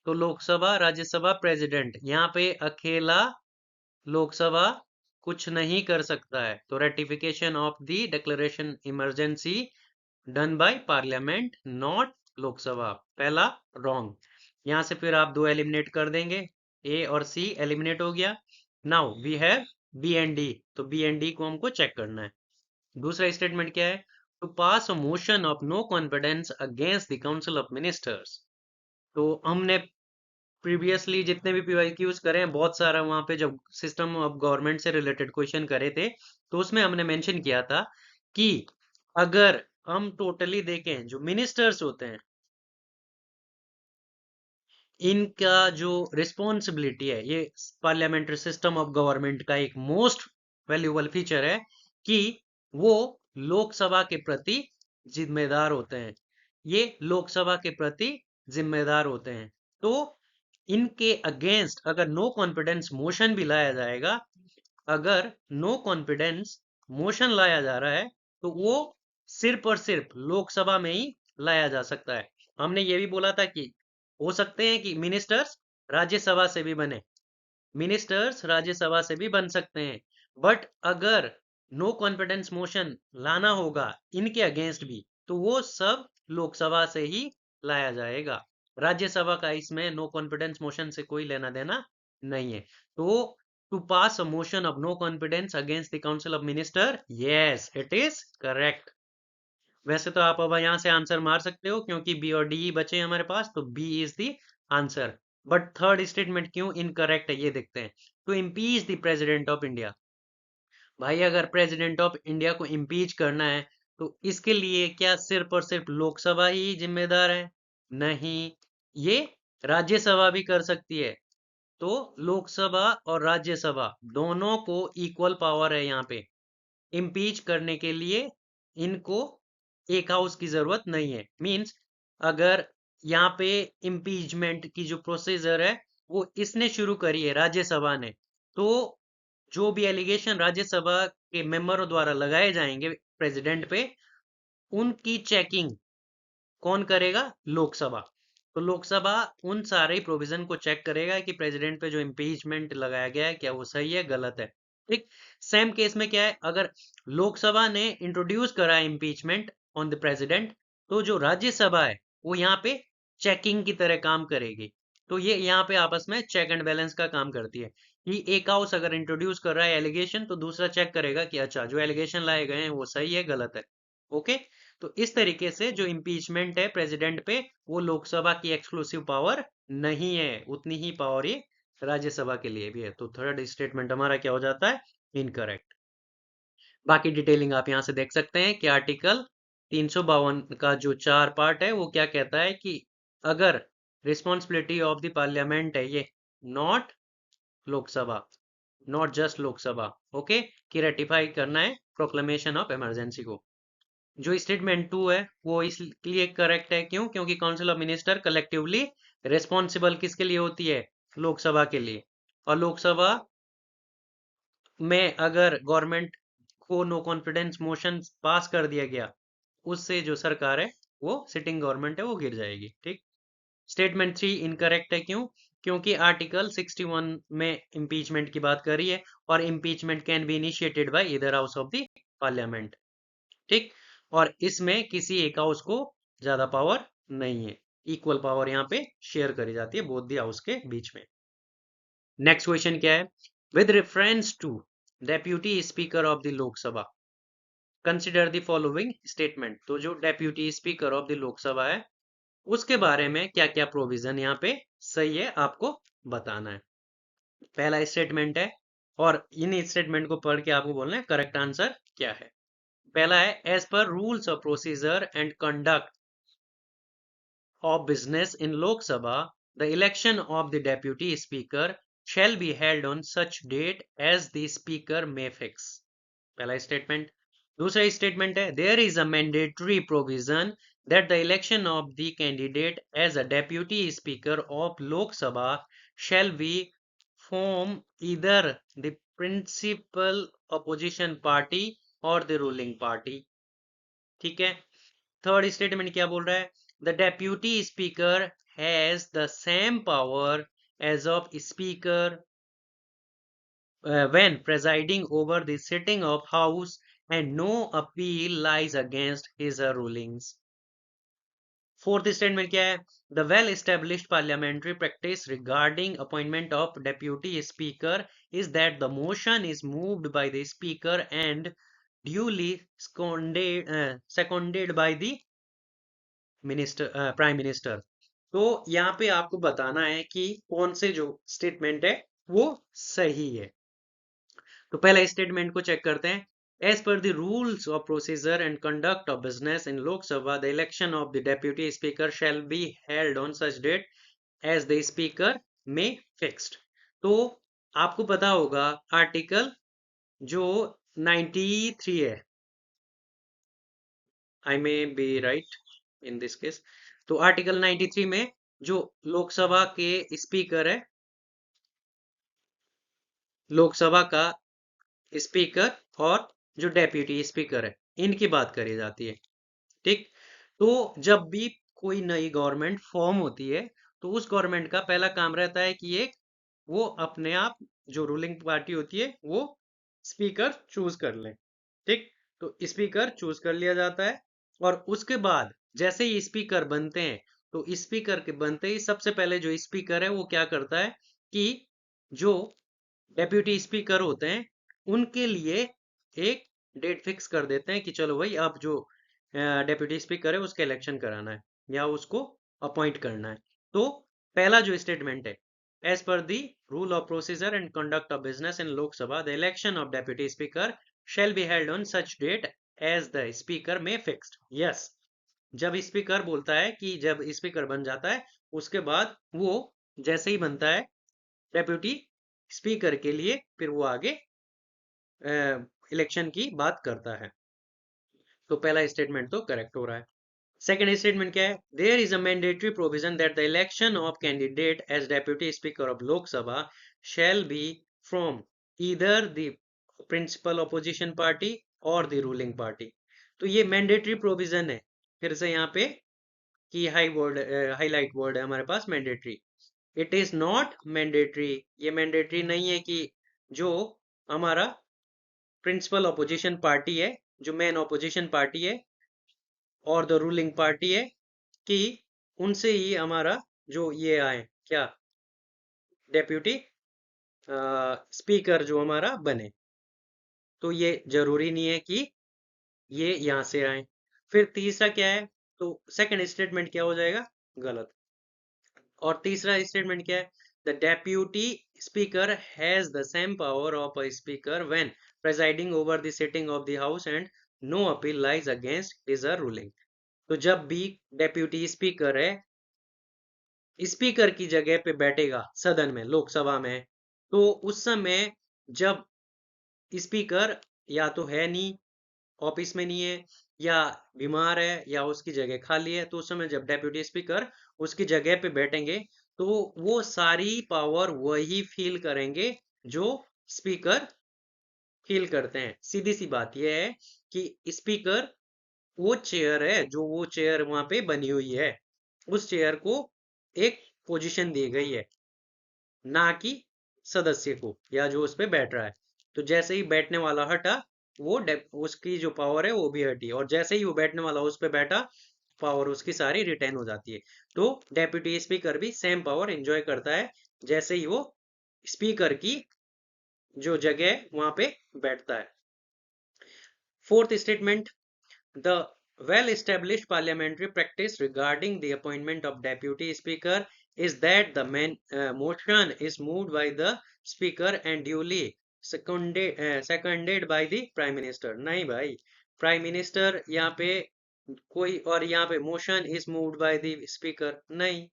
तो लोकसभा, राज्यसभा, प्रेसिडेंट, यहाँ पे अकेला लोकसभा कुछ नहीं कर सकता है। तो ratification of the declaration emergency done by parliament, not Lok Sabha. पहला रॉन्ग। यहां से फिर आप दो एलिमिनेट कर देंगे, ए और सी एलिमिनेट हो गया। Now we have B and D, तो बी एंड डी को हमको चेक करना है। दूसरा स्टेटमेंट क्या है? To pass a motion of no confidence against the council of ministers. तो हमने प्रीवियसली जितने भी पीवाईक्यूज करे हैं, बहुत सारा वहां पे जब सिस्टम ऑफ गवर्नमेंट से रिलेटेड क्वेश्चन करे थे, तो उसमें हमने मेंशन किया था कि अगर हम टोटली देखें, जो मिनिस्टर्स होते हैं, इनका जो रिस्पॉन्सिबिलिटी है, ये पार्लियामेंट्री सिस्टम ऑफ गवर्नमेंट का एक मोस्ट वैल्यूबल फीचर है कि वो लोकसभा के प्रति जिम्मेदार होते हैं। ये लोकसभा के प्रति जिम्मेदार होते हैं। तो इनके अगेंस्ट अगर नो कॉन्फिडेंस मोशन भी लाया जाएगा, अगर नो कॉन्फिडेंस मोशन लाया जा रहा है, तो वो सिर्फ और सिर्फ लोकसभा में ही लाया जा सकता है। हमने ये भी बोला था कि हो सकते हैं कि मिनिस्टर्स राज्यसभा से भी बने, मिनिस्टर्स राज्यसभा से भी बन सकते हैं, बट अगर नो कॉन्फिडेंस मोशन लाना होगा इनके अगेंस्ट भी, तो वो सब लोकसभा से ही लाया जाएगा। राज्यसभा का इसमें नो कॉन्फिडेंस मोशन से कोई लेना देना नहीं है। तो to pass a motion of no confidence against the council of minister, yes it is correct. वैसे तो आप अब यहाँ से आंसर मार सकते हो, क्योंकि बी और डी बचे हमारे पास, तो B is the answer. But third statement क्यों इनकरेक्ट है ये देखते हैं। To impeach the president of India. भाई अगर प्रेसिडेंट ऑफ इंडिया को इम्पीच करना है, तो इसके लिए क्या सिर्फ और सिर्फ लोकसभा ही जिम्मेदार है? नहीं, ये राज्यसभा भी कर सकती है। तो लोकसभा और राज्यसभा दोनों को इक्वल पावर है यहाँ पे। इम्पीच करने के लिए इनको एक हाउस की जरूरत नहीं है। मींस अगर यहाँ पे इम्पीचमेंट की जो प्रोसीजर है वो इसने शुरू करी है, राज्यसभा ने, तो जो भी एलिगेशन राज्यसभा के मेंबरों द्वारा लगाए जाएंगे प्रेसिडेंट पे, उनकी चेकिंग कौन करेगा? लोकसभा। तो लोकसभा उन सारे प्रोविजन को चेक करेगा कि प्रेसिडेंट पे जो इम्पीचमेंट लगाया गया है क्या वो सही है गलत है। ठीक, सेम केस में क्या है, अगर लोकसभा ने इंट्रोड्यूस करा है इम्पीचमेंट ऑन द प्रेसिडेंट, तो जो राज्यसभा है वो यहाँ पे चेकिंग की तरह काम करेगी। तो ये यहाँ पे आपस में चेक एंड बैलेंस का काम करती है कि एक हाउस अगर इंट्रोड्यूस कर रहा है एलिगेशन, तो दूसरा चेक करेगा कि अच्छा जो एलिगेशन लाए गए हैं वो सही है गलत है। ओके, तो इस तरीके से जो इम्पीचमेंट है प्रेसिडेंट पे, वो लोकसभा की एक्सक्लूसिव पावर नहीं है, उतनी ही पावर ये राज्यसभा के लिए भी है। तो थर्ड स्टेटमेंट हमारा क्या हो जाता है? इनकरेक्ट। बाकी डिटेलिंग आप यहाँ से देख सकते हैं कि आर्टिकल 352 का जो 4 पार्ट है वो क्या कहता है कि अगर रिस्पॉन्सिबिलिटी ऑफ द पार्लियामेंट है ये, not Lok Sabha, not just Lok Sabha, okay, कि रेटिफाई करना है प्रोक्लेमेशन ऑफ इमरजेंसी को। जो स्टेटमेंट 2 है वो इसलिए करेक्ट है, क्यों? क्योंकि council of minister collectively responsible किसके लिए होती है? लोकसभा के लिए। और लोकसभा में अगर गवर्नमेंट को नो कॉन्फिडेंस मोशन पास कर दिया गया, उससे जो सरकार है, वो सिटिंग गवर्नमेंट है, वो गिर जाएगी। ठीक, स्टेटमेंट 3 इनकरेक्ट है, क्यों? क्योंकि आर्टिकल 61 में इम्पीचमेंट की बात कर रही है, और impeachment can be initiated by either house of the parliament. ठीक, और इसमें किसी एक हाउस को ज्यादा पावर नहीं है, इक्वल पावर यहाँ पे शेयर करी जाती है बोथ द हाउस के बीच में। नेक्स्ट क्वेश्चन क्या है? With reference to deputy speaker of the Lok Sabha, consider the following statement. तो जो deputy speaker of the Lok Sabha है, उसके बारे में क्या क्या प्रोविजन यहाँ पे सही है आपको बताना है। पहला स्टेटमेंट है, और इन स्टेटमेंट को पढ़ के आपको बोलना है करेक्ट आंसर क्या है। पहला है, as per rules of procedure and conduct of business in Lok Sabha, the election of the deputy speaker shall be held on such date as the speaker may fix. पहला statement. दूसरा statement है there is a mandatory provision that the election of the candidate as a deputy speaker of Lok Sabha shall be from either the principal opposition party or the ruling party. ठीक है। Third statement क्या बोल रहा है the deputy speaker has the same power as of speaker when presiding over the sitting of house and no appeal lies against his rulings. Fourth statement क्या है the well established parliamentary practice regarding appointment of deputy speaker is that the motion is moved by the speaker and duly seconded by the minister prime minister. तो यहाँ पे आपको बताना है कि कौन से जो स्टेटमेंट है वो सही है। तो पहला स्टेटमेंट को चेक करते हैं As per the rules of procedure and conduct of business in Lok Sabha, the election of the deputy speaker shall be held on such date as the speaker may fixed. तो आपको पता होगा article जो 93 है, I may be right in this case, तो article 93 में जो लोकसभा के स्पीकर है, लोकसभा का स्पीकर और जो डेप्यूटी स्पीकर है, इनकी बात करी जाती है। ठीक, तो जब भी कोई नई गवर्नमेंट फॉर्म होती है तो उस गवर्नमेंट का पहला काम रहता है कि एक वो अपने आप जो रूलिंग पार्टी होती है वो स्पीकर चूज कर ले। ठीक, तो स्पीकर चूज कर लिया जाता है और उसके बाद जैसे ही स्पीकर बनते हैं तो स्पीकर के बनते ही सबसे पहले जो स्पीकर है वो क्या करता है कि जो डेप्यूटी स्पीकर होते हैं उनके लिए एक डेट फिक्स कर देते हैं कि चलो भाई अब जो डेप्यूटी स्पीकर है उसका इलेक्शन कराना है या उसको अपॉइंट करना है। तो पहला जो स्टेटमेंट है as per the rule of procedure and conduct of business in Lok Sabha the election of deputy speaker shall be held on such date as the speaker may fixed. Yes, जब स्पीकर बोलता है कि जब स्पीकर बन जाता है उसके बाद वो जैसे ही बनता है डेप्यूटी स्पीकर के लिए फिर वो आगे इलेक्शन की बात करता है। तो पहला स्टेटमेंट तो करेक्ट हो रहा है। सेकंड स्टेटमेंट क्या है there is a mandatory provision that the election of candidate as deputy speaker of Lok Sabha shall be from either the principal opposition party और द रूलिंग पार्टी। तो ये मैंडेटरी प्रोविजन है, फिर से यहाँ पे की हाईलाइट वर्ड है हमारे पास mandatory. It is not mandatory, ये मैंडेटरी नहीं है कि जो हमारा प्रिंसिपल ऑपोजिशन पार्टी है, जो मेन ऑपोजिशन पार्टी है और द रूलिंग पार्टी है कि उनसे ही हमारा जो ये आए क्या डेप्यूटी स्पीकर जो हमारा बने। तो ये जरूरी नहीं है कि ये यहां से आए। फिर तीसरा क्या है तो सेकंड स्टेटमेंट क्या हो जाएगा गलत। और तीसरा स्टेटमेंट क्या है the deputy speaker has the same power of a speaker when presiding over the sitting of the house and no appeal lies against his ruling. तो जब भी डेप्यूटी स्पीकर है स्पीकर की जगह पे बैठेगा सदन में लोकसभा में, तो उस समय जब स्पीकर या तो है नहीं, ऑफिस में नहीं है या बीमार है या उसकी जगह खाली है, तो उस समय जब डेप्यूटी स्पीकर उसकी जगह पे बैठेंगे तो वो सारी पावर वही फील करेंगे जो स्पीकर फील करते हैं। सीधी सी बात यह है कि स्पीकर वो चेयर है, जो वो चेयर वहां पे बनी हुई है, उस चेयर को एक पोजीशन दी गई है, ना कि सदस्य को या जो उस पे बैठ रहा है। तो जैसे ही बैठने वाला हटा वो उसकी जो पावर है वो भी हटी, और जैसे ही वो बैठने वाला उस पे बैठा पावर उसकी सारी रिटेन हो जाती है। तो डेप्यूटी स्पीकर भी सेम पावर एंजॉय करता है जैसे ही वो स्पीकर की जो जगह है वहां पे बैठता है। Fourth statement the well-established parliamentary practice regarding the appointment of deputy speaker is that the motion is moved by the speaker and duly seconded by the prime minister। नहीं भाई, प्राइम मिनिस्टर यहाँ पे कोई और यहाँ पे motion is moved by the speaker नहीं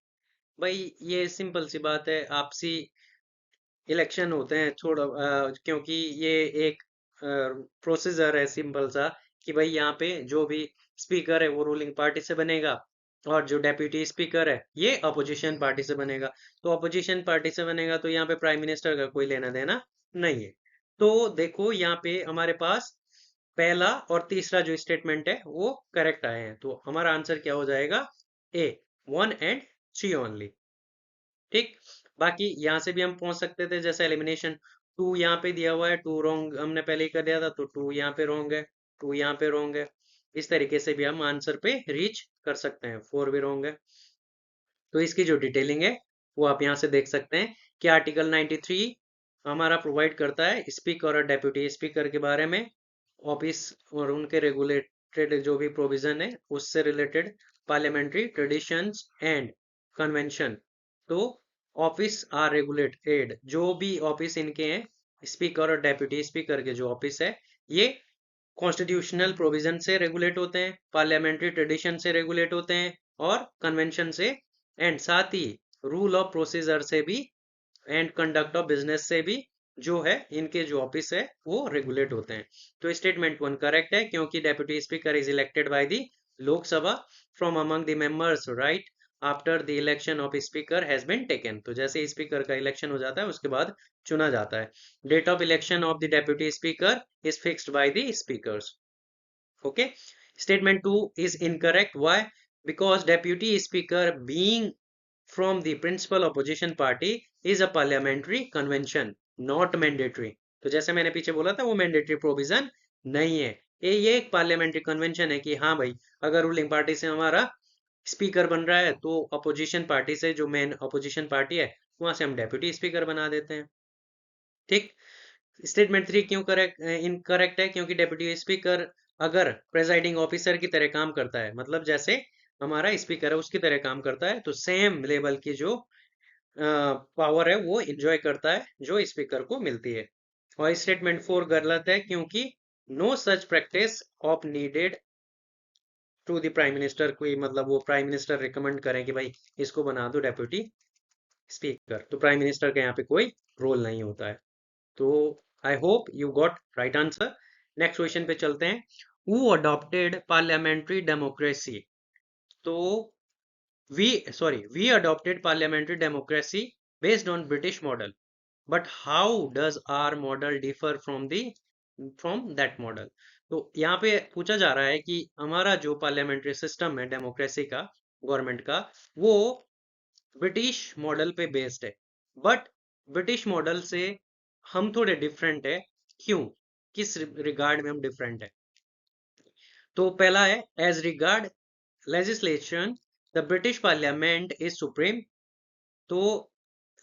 भाई, ये सिंपल सी बात है। आपसी इलेक्शन होते हैं छोड़ो, क्योंकि ये एक प्रोसीजर है सिंपल सा कि भाई यहाँ पे जो भी स्पीकर है वो रूलिंग पार्टी से बनेगा और जो डेप्यूटी स्पीकर है ये अपोजिशन पार्टी से बनेगा। तो अपोजिशन पार्टी से बनेगा तो यहाँ पे प्राइम मिनिस्टर का कोई लेना देना नहीं है। तो देखो यहाँ पे हमारे पास पहला और तीसरा जो स्टेटमेंट है वो करेक्ट आए हैं, तो हमारा आंसर क्या हो जाएगा? ए, 1 and 3 ओनली। ठीक, बाकी यहाँ से भी हम पहुंच सकते थे, जैसे एलिमिनेशन। 2 यहाँ पे दिया हुआ है, 2 रॉन्ग हमने पहले ही कर दिया था, तो 2 यहाँ पे रॉन्ग है, 2 यहाँ पे रॉन्ग है। इस तरीके से भी हम आंसर पे रीच कर सकते हैं। 4 भी रॉन्ग है। तो इसकी जो डिटेलिंग है वो आप यहाँ से देख सकते हैं कि आर्टिकल 93 हमारा प्रोवाइड करता है स्पीकर और डेप्यूटी स्पीकर के बारे में, ऑफिस और उनके रेगुलेटेड जो भी प्रोविजन है उससे related, parliamentary traditions and convention. तो ऑफिस आर रेगुलेटेड, जो भी ऑफिस इनके हैं स्पीकर और डेप्यूटी स्पीकर के जो ऑफिस है ये कॉन्स्टिट्यूशनल प्रोविजन से रेगुलेट होते हैं, पार्लियामेंट्री ट्रेडिशन से रेगुलेट होते हैं और कन्वेंशन से, एंड साथ ही रूल ऑफ प्रोसीजर से भी एंड कंडक्ट ऑफ बिजनेस से भी जो है इनके जो ऑफिस है वो रेगुलेट होते हैं। तो स्टेटमेंट 1 करेक्ट है, क्योंकि deputy speaker is elected by the Lok Sabha from among the members right after the election of speaker has been taken. तो जैसे स्पीकर का इलेक्शन हो जाता है उसके बाद चुना जाता है। Date of election of the deputy speaker is fixed by the speakers. Okay, statement 2 is incorrect. Why? Because deputy speaker being from the principal opposition party is a parliamentary convention, not mandatory. तो जैसे मैंने पीछे बोला था वो mandatory provision नहीं है, ये एक पार्लियामेंट्री कन्वेंशन है कि हाँ भाई अगर रूलिंग पार्टी से हमारा स्पीकर बन रहा है तो अपोजिशन पार्टी से, जो मेन अपोजिशन पार्टी है वहां से हम डेप्यूटी स्पीकर बना देते हैं। ठीक, स्टेटमेंट 3 क्यों करेक्ट इनकरेक्ट है? क्योंकि डेप्यूटी स्पीकर अगर प्रेजाइडिंग ऑफिसर की तरह काम करता है, मतलब जैसे हमारा स्पीकर है उसकी तरह काम करता है, तो सेम लेवल की जो पावर है वो एंजॉय करता है जो स्पीकर को मिलती है। और स्टेटमेंट 4 गलत है, क्योंकि no such practice of needed to the prime minister, कोई मतलब वो प्राइम मिनिस्टर रिकमेंड करें कि भाई इसको बना दो डेप्यूटी स्पीकर, तो प्राइम मिनिस्टर का यहाँ पे कोई रोल नहीं होता है। तो I hope you got right answer. Next question पे चलते हैं। Who adopted parliamentary democracy? तो we adopted parliamentary democracy based on British model, but how does our model differ from that model? तो यहाँ पे पूछा जा रहा है कि हमारा जो पार्लियामेंट्री सिस्टम है डेमोक्रेसी का, गवर्नमेंट का, वो ब्रिटिश मॉडल पे बेस्ड है, बट ब्रिटिश मॉडल से हम थोड़े डिफरेंट है। क्यों? किस रिगार्ड में हम डिफरेंट है? तो पहला है as regard legislation the British parliament is supreme. तो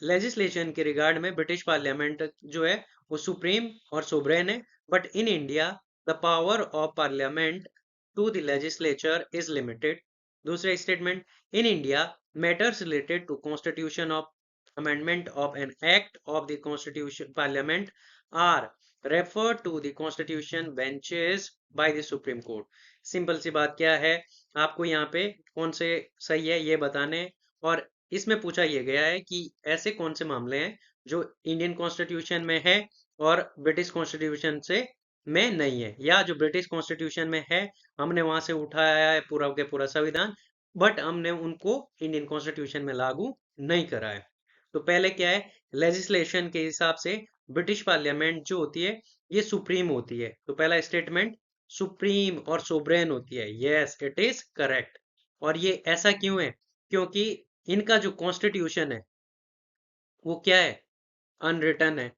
लेजिस्लेशन के रिगार्ड में ब्रिटिश पार्लियामेंट जो है वो सुप्रीम और सोवरेन है, but in India the power of parliament to the legislature is limited. दूसरा statement, in India matters related to constitution of amendment of an act of the constitution parliament are referred to the constitution benches by the supreme court। Simple सी बात क्या है, आपको यहाँ पे कौन से सही है ये बताने, और इसमें पूछा यह गया है कि ऐसे कौन से मामले हैं जो इंडियन कॉन्स्टिट्यूशन में है और ब्रिटिश कॉन्स्टिट्यूशन से में नहीं है, या जो ब्रिटिश कॉन्स्टिट्यूशन में है हमने वहां से उठाया है पूरा के पूरा संविधान, बट हमने उनको इंडियन कॉन्स्टिट्यूशन में लागू नहीं करा है। तो पहले क्या है, लेजिस्लेशन के हिसाब से ब्रिटिश पार्लियामेंट जो होती है ये सुप्रीम होती है। तो पहला स्टेटमेंट सुप्रीम और सोवरेन होती है, यस इट इज करेक्ट। और ये ऐसा क्यों है? क्योंकि इनका जो कॉन्स्टिट्यूशन है वो क्या है? अनरिटन है,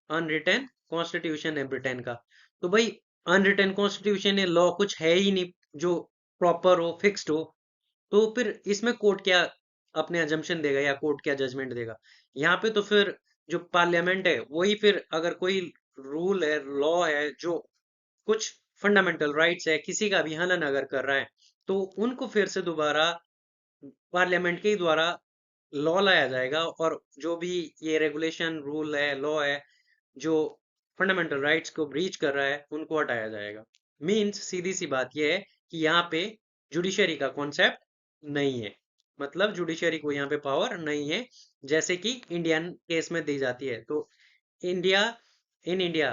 अनरिटन कॉन्स्टिट्यूशन है ब्रिटेन का। तो भाई अनरिटन कॉन्स्टिट्यूशन है, लॉ कुछ है ही नहीं जो प्रॉपर हो, फिक्स्ड हो, तो फिर इसमें कोर्ट क्या अपने अजम्पशन देगा या कोर्ट क्या जजमेंट देगा? यहाँ पे तो फिर जो पार्लियामेंट है वही फिर अगर कोई रूल है, लॉ है जो कुछ फंडामेंटल राइट्स है किसी का भी हनन अगर कर रहा है, तो उनको फिर से दोबारा पार्लियामेंट के ही द्वारा लॉ लाया जाएगा, और जो भी ये रेगुलेशन रूल है, लॉ है जो फंडामेंटल राइट्स को ब्रीच कर रहा है उनको हटाया जाएगा। मीन्स सीधी सी बात यह है कि यहाँ पे जुडिशरी का कॉन्सेप्ट नहीं है, मतलब जुडिशरी को यहाँ पे पावर नहीं है जैसे कि इंडियन केस में दी जाती है। तो India in India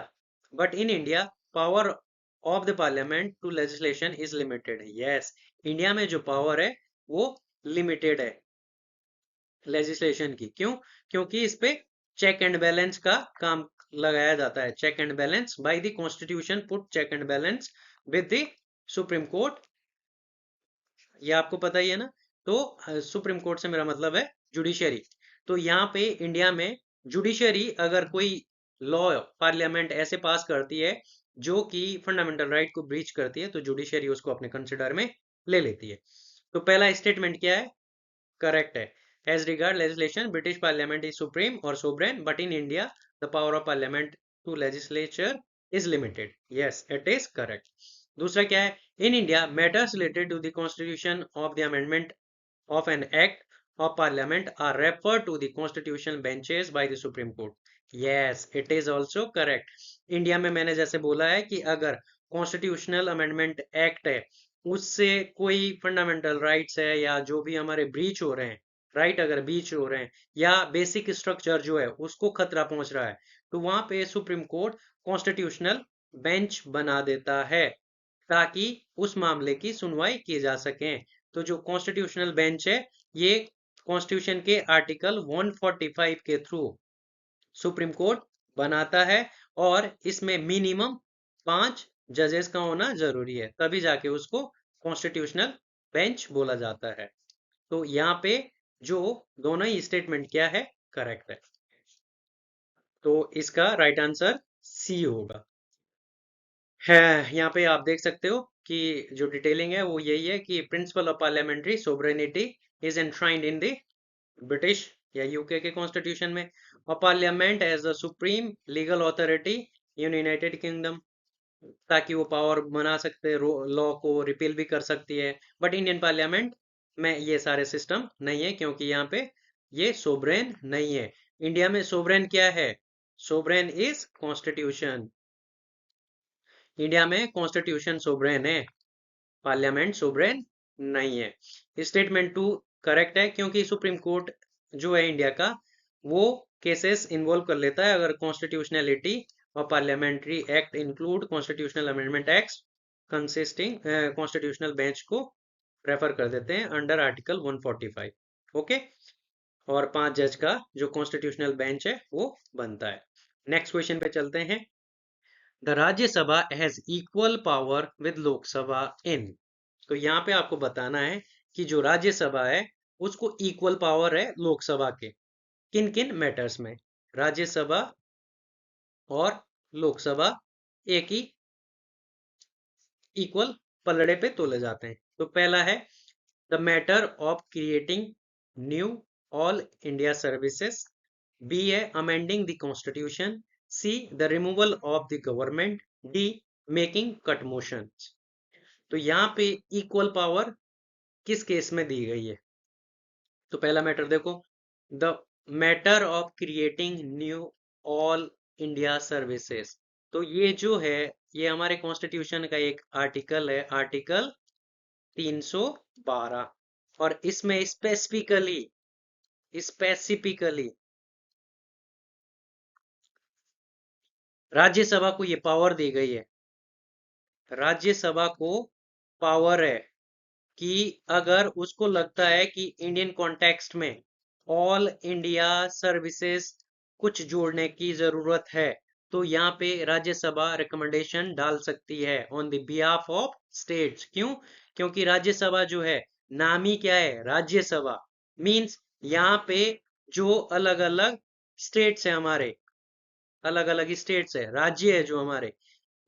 but in India power of the parliament to legislation is limited. Yes, India में जो पावर है वो लिमिटेड है लेजिस्लेशन की। क्यों? क्योंकि इस पे चेक एंड बैलेंस का काम लगाया जाता है। Check and balance by the constitution put check and balance with the supreme court. ये आपको पता ही है ना। तो सुप्रीम कोर्ट से मेरा मतलब है जुडिशरी। तो यहाँ पे इंडिया में जुडिशरी अगर कोई लॉ पार्लियामेंट ऐसे पास करती है जो कि फंडामेंटल राइट को ब्रीच करती है, तो जुडिशरी उसको अपने कंसिडर में ले लेती है। तो पहला स्टेटमेंट क्या है? करेक्ट है। As regard legislation British parliament is supreme और sovereign, but in India the power of parliament to legislature is limited. Yes, it is correct. दूसरा क्या है? In India matters related to the constitution of the amendment of an act of parliament are referred to the constitutional benches by the supreme court. Yes, it is also correct. India में मैंने जैसे बोला है कि अगर constitutional amendment act है उससे कोई फंडामेंटल राइट्स है या जो भी हमारे ब्रीच हो रहे हैं, राइट अगर ब्रीच हो रहे हैं या बेसिक स्ट्रक्चर जो है उसको खतरा पहुंच रहा है, तो वहां पे सुप्रीम कोर्ट कॉन्स्टिट्यूशनल बेंच बना देता है ताकि उस मामले की सुनवाई की जा सके। तो जो कॉन्स्टिट्यूशनल बेंच है ये कॉन्स्टिट्यूशन के आर्टिकल 145 के थ्रू सुप्रीम कोर्ट बनाता है और इसमें मिनिमम 5 जजेस का होना जरूरी है, तभी जाके उसको कॉन्स्टिट्यूशनल बेंच बोला जाता है। तो यहाँ पे जो दोनों ही स्टेटमेंट क्या है? करेक्ट है। तो इसका राइट आंसर सी होगा। है, यहाँ पे आप देख सकते हो कि जो डिटेलिंग है वो यही है कि principal of parliamentary sovereignty is enshrined in the British या यूके के कॉन्स्टिट्यूशन में, और parliament as the supreme legal authority in United Kingdom, ताकि वो पावर बना सकते लॉ को रिपील भी कर सकती है। बट इंडियन पार्लियामेंट में ये सारे सिस्टम नहीं है क्योंकि यहाँ पे ये सोवरेन नहीं है। इंडिया में सोवरेन क्या है? Sovereign is constitution. इंडिया में कॉन्स्टिट्यूशन सोवरेन है, पार्लियामेंट सोवरेन नहीं है। स्टेटमेंट टू करेक्ट है क्योंकि सुप्रीम कोर्ट जो है इंडिया का वो केसेस इन्वॉल्व कर लेता है अगर कॉन्स्टिट्यूशनलिटी और parliamentary act include constitutional amendment act consisting constitutional bench को रेफर कर देते हैं अंडर आर्टिकल 145। ओके, और 5 जज का जो कॉन्स्टिट्यूशनल बेंच है वो बनता है। नेक्स्ट क्वेश्चन पे चलते हैं। The Rajya Sabha has equal power with Lok Sabha in. तो यहाँ पे आपको बताना है कि जो राज्यसभा है उसको इक्वल पावर है लोकसभा के किन किन मैटर्स में। राज्यसभा और लोकसभा एक ही इक्वल पलड़े पे तोले जाते हैं। तो पहला है the matter of creating new all India services, B है amending the constitution, C the removal of the government, D making cut motions. तो यहाँ पे इक्वल पावर किस केस में दी गई है? तो पहला मैटर देखो, the matter of creating new all India services. तो ये जो है ये हमारे कॉन्स्टिट्यूशन का एक आर्टिकल है, आर्टिकल 312, और इसमें स्पेसिफिकली स्पेसिफिकली राज्यसभा को ये पावर दी गई है। राज्यसभा को पावर है कि अगर उसको लगता है कि इंडियन कॉन्टेक्स्ट में ऑल इंडिया सर्विसेज कुछ जोड़ने की जरूरत है तो यहाँ पे राज्यसभा रिकमेंडेशन डाल सकती है on the behalf of states. क्यों? क्योंकि राज्यसभा जो है नाम ही क्या है? राज्यसभा। मींस यहाँ पे जो अलग अलग स्टेट्स है हमारे, अलग अलग स्टेट्स है, राज्य है जो हमारे,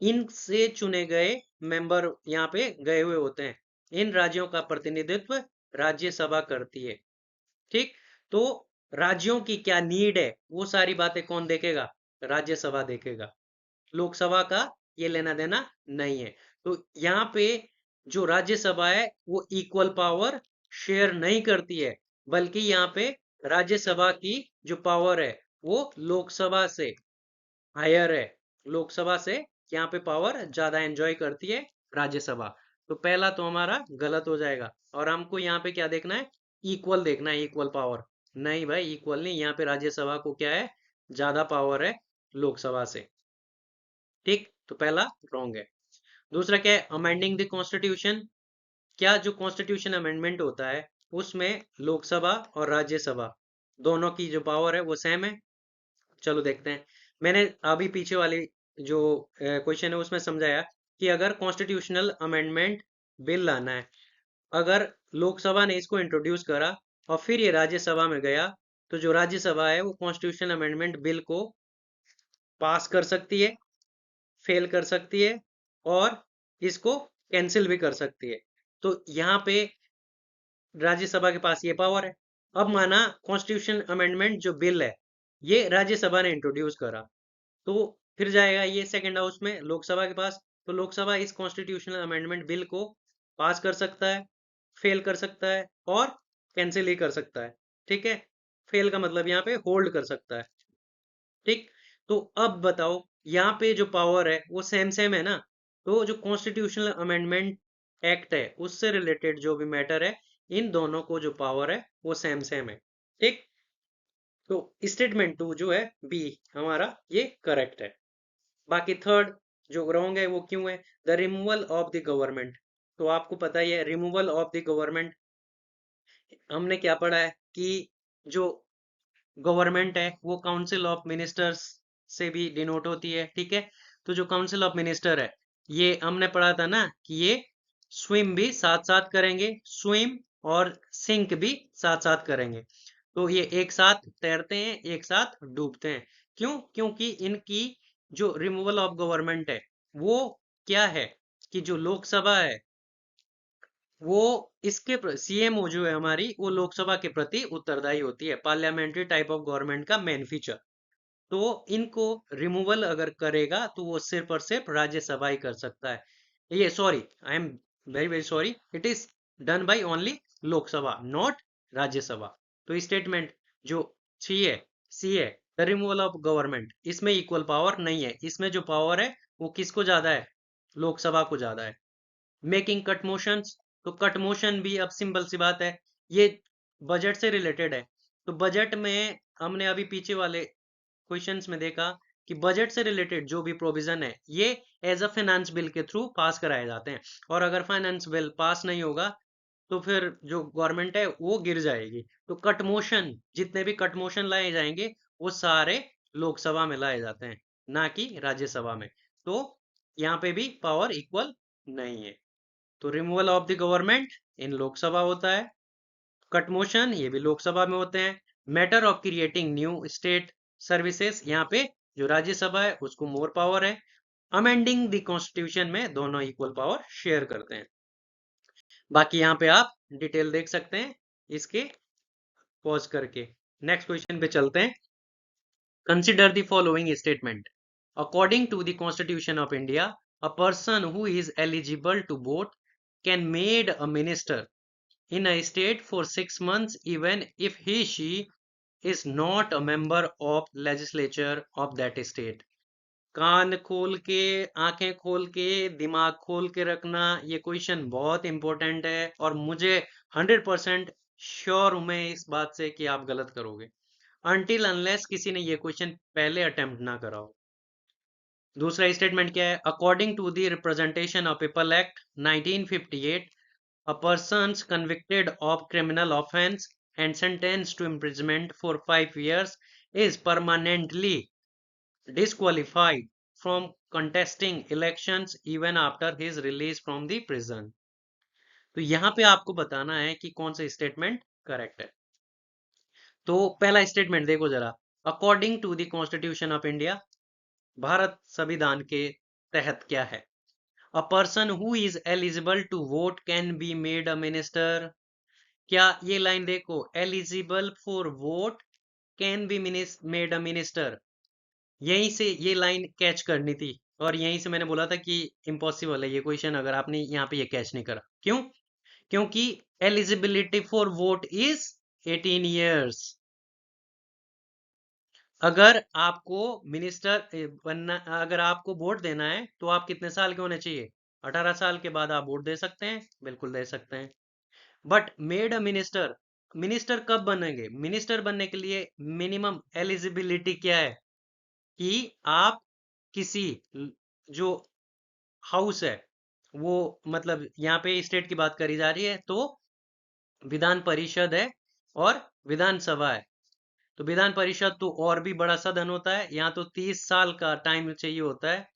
इनसे चुने गए मेंबर यहाँ पे गए हुए होते हैं। इन राज्यों का प्रतिनिधित्व राज्यसभा करती है। ठीक, तो राज्यों की क्या नीड है वो सारी बातें कौन देखेगा? राज्यसभा देखेगा। लोकसभा का ये लेना देना नहीं है। तो यहाँ पे जो राज्यसभा है वो इक्वल पावर शेयर नहीं करती है, बल्कि यहाँ पे राज्यसभा की जो पावर है वो लोकसभा से हायर है। लोकसभा से यहाँ पे पावर ज्यादा एंजॉय करती है राज्यसभा। तो पहला तो हमारा गलत हो जाएगा, और हमको यहाँ पे क्या देखना है? इक्वल देखना है, इक्वल पावर। नहीं भाई, इक्वल नहीं, यहाँ पे राज्यसभा को क्या है? ज्यादा पावर है लोकसभा से। ठीक, तो पहला रॉन्ग है। दूसरा क्या है, अमेंडिंग द कॉन्स्टिट्यूशन। क्या जो कॉन्स्टिट्यूशन अमेंडमेंट होता है उसमें लोकसभा और राज्यसभा दोनों की जो पावर है वो सेम है। चलो देखते हैं। मैंने अभी पीछे वाली जो क्वेश्चन है उसमें समझाया कि अगर कॉन्स्टिट्यूशनल अमेंडमेंट बिल लाना है, अगर लोकसभा ने इसको इंट्रोड्यूस करा और फिर ये राज्यसभा में गया, तो जो राज्यसभा है वो कॉन्स्टिट्यूशनल अमेंडमेंट बिल को पास कर सकती है, फेल कर सकती है और इसको कैंसिल भी कर सकती है। तो यहाँ पे राज्यसभा के पास ये पावर है। अब माना कॉन्स्टिट्यूशन अमेंडमेंट जो बिल है ये राज्यसभा ने इंट्रोड्यूस करा, तो फिर जाएगा ये सेकंड हाउस में लोकसभा के पास। तो लोकसभा इस कॉन्स्टिट्यूशनल अमेंडमेंट बिल को पास कर सकता है, फेल कर सकता है और कैंसिल ही कर सकता है। ठीक है, फेल का मतलब यहाँ पे होल्ड कर सकता है। ठीक, तो अब बताओ यहाँ पे जो पावर है वो सेम सेम है ना। तो जो कॉन्स्टिट्यूशनल अमेंडमेंट एक्ट है उससे रिलेटेड जो भी मैटर है, इन दोनों को जो पावर है वो सेम सेम है। ठीक, तो स्टेटमेंट टू जो है बी हमारा ये करेक्ट है। बाकी थर्ड जो रॉन्ग है वो क्यों है, the removal of the government. तो आपको पता ही है रिमूवल ऑफ द गवर्नमेंट, हमने क्या पढ़ा है कि जो गवर्नमेंट है वो काउंसिल ऑफ मिनिस्टर्स से भी डिनोट होती है। ठीक है, तो जो काउंसिल ऑफ मिनिस्टर है ये हमने पढ़ा था ना कि ये स्विम भी साथ साथ करेंगे, स्विम और सिंक भी साथ साथ करेंगे। तो ये एक साथ तैरते हैं, एक साथ डूबते हैं। क्यों? क्योंकि इनकी जो रिमूवल ऑफ गवर्नमेंट है वो क्या है कि जो लोकसभा है वो इसके सीएमओ जो है हमारी वो लोकसभा के प्रति उत्तरदायी होती है, पार्लियामेंट्री टाइप ऑफ गवर्नमेंट का मेन फीचर। तो इनको रिमूवल अगर करेगा तो वो सिर्फ और सिर्फ राज्यसभा ही कर सकता है। ये sorry, I am very very sorry, it is done by only Lok Sabha not Rajya Sabha. तो स्टेटमेंट जो सी है द रिमूवल ऑफ गवर्नमेंट, इसमें इक्वल पावर नहीं है। इसमें जो पावर है वो किसको ज्यादा है, लोकसभा को ज्यादा है। मेकिंग कट मोशंस, तो कट मोशन भी अब सिंपल सी बात है, ये बजट से रिलेटेड है। तो बजट में हमने अभी पीछे वाले क्वेश्चंस में देखा कि बजट से रिलेटेड जो भी प्रोविजन है ये एज अ फाइनेंस बिल के थ्रू पास कराए जाते हैं। और अगर फाइनेंस बिल पास नहीं होगा तो फिर जो गवर्नमेंट है वो गिर जाएगी। तो कट मोशन, जितने भी कट मोशन लाए जाएंगे वो सारे लोकसभा में लाए जाते हैं, ना कि राज्यसभा में। तो यहाँ पे भी पावर इक्वल नहीं है। तो removal of the government in Lok Sabha होता है, कट मोशन ये भी लोकसभा में होते हैं, matter of creating new state services यहाँ पे जो राज्यसभा है उसको मोर पावर है। अमेंडिंग द कॉन्स्टिट्यूशन में दोनों इक्वल पावर शेयर करते हैं। बाकी यहाँ पे आप डिटेल देख सकते हैं इसके पॉज करके। नेक्स्ट क्वेश्चन पे चलते हैं। Consider the following statement, according to the constitution of India a person who is eligible to vote can made a minister in a state for 6 months even if she is not a member of legislature of that state। कान खोल के, आंखें खोल के, दिमाग खोल के रखना, ये क्वेश्चन बहुत इंपॉर्टेंट है और मुझे 100% श्योर हूं मैं इस बात से कि आप गलत करोगे अनटिल अनलेस किसी ने ये क्वेश्चन पहले अटेम्प्ट ना करा हो। दूसरा स्टेटमेंट क्या है, according to the representation of people act 1958 a person convicted of criminal offense and sentenced to imprisonment for 5 years is permanently disqualified from contesting elections even after his release from the prison। तो यहाँ पे आपको बताना है कि कौन सा statement correct है। तो पहला स्टेटमेंट देखो जरा, according to the constitution of India, Bharat संविधान के तहत क्या है, a person who is eligible to vote can be made a minister. क्या ये लाइन देखो, eligible for vote can be made a minister, यहीं से ये लाइन कैच करनी थी। और यहीं से मैंने बोला था कि इम्पॉसिबल है ये क्वेश्चन अगर आपने यहाँ पे ये कैच नहीं करा। क्यों? क्योंकि eligibility for vote is 18 years. अगर आपको मिनिस्टर बनना, अगर आपको वोट देना है तो आप कितने साल के होने चाहिए, 18 साल के बाद आप वोट दे सकते हैं, बिल्कुल दे सकते हैं। But made a minister, minister कब बनेंगे, मिनिस्टर बनने के लिए मिनिमम एलिजिबिलिटी क्या है कि आप किसी जो हाउस है वो मतलब यहाँ पे स्टेट की बात करी जा रही है, तो विधान परिषद है और विधानसभा है। तो विधान परिषद तो और भी बड़ा सदन होता है, यहाँ तो 30 साल का टाइम चाहिए होता है।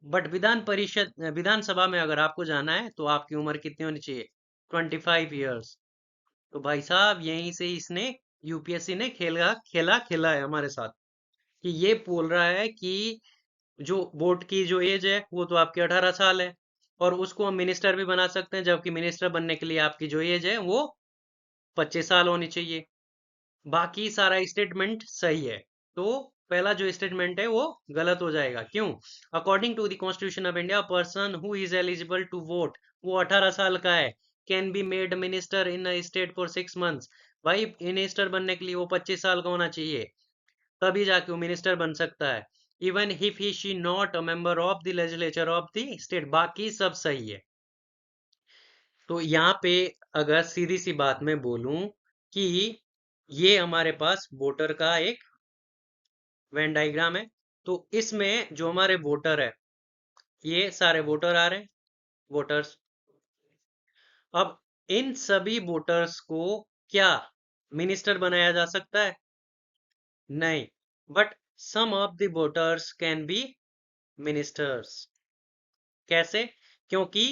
बट विधानसभा में अगर आपको जाना है तो आपकी उम्र कितनी होनी चाहिए? 25 ईयर्स। तो भाई साहब यहीं से इसने यूपीएससी ने खेला खेला है हमारे साथ, कि ये बोल रहा है कि जो वोट की जो एज है वो तो आपकी 18 साल है, और उसको हम मिनिस्टर भी बना सकते हैं, जबकि मिनिस्टर बनने के लिए आपकी जो एज है वो 25 साल होनी चाहिए। बाकी सारा स्टेटमेंट सही है। तो पहला जो स्टेटमेंट है वो गलत हो जाएगा। क्यों? According to the constitution of India, person who is eligible to vote, वो 18 साल का है, can be made minister in a state for 6 months. भाई मिनिस्टर बनने के लिए वो 25 साल का होना चाहिए, तभी जाके वो मिनिस्टर बन सकता है। Even if he she not a member of the legislature of the state. बाकी सब सही है। तो यहाँ पे अगर सीधी सी बात मैं बोलूं कि ये हमारे पास वोटर का एक वेन डायग्राम है, तो इसमें जो हमारे वोटर है, ये सारे वोटर आ रहे हैं, वोटर्स। अब इन सभी वोटर्स को क्या मिनिस्टर बनाया जा सकता है? नहीं। But some of the voters can be ministers. कैसे? क्योंकि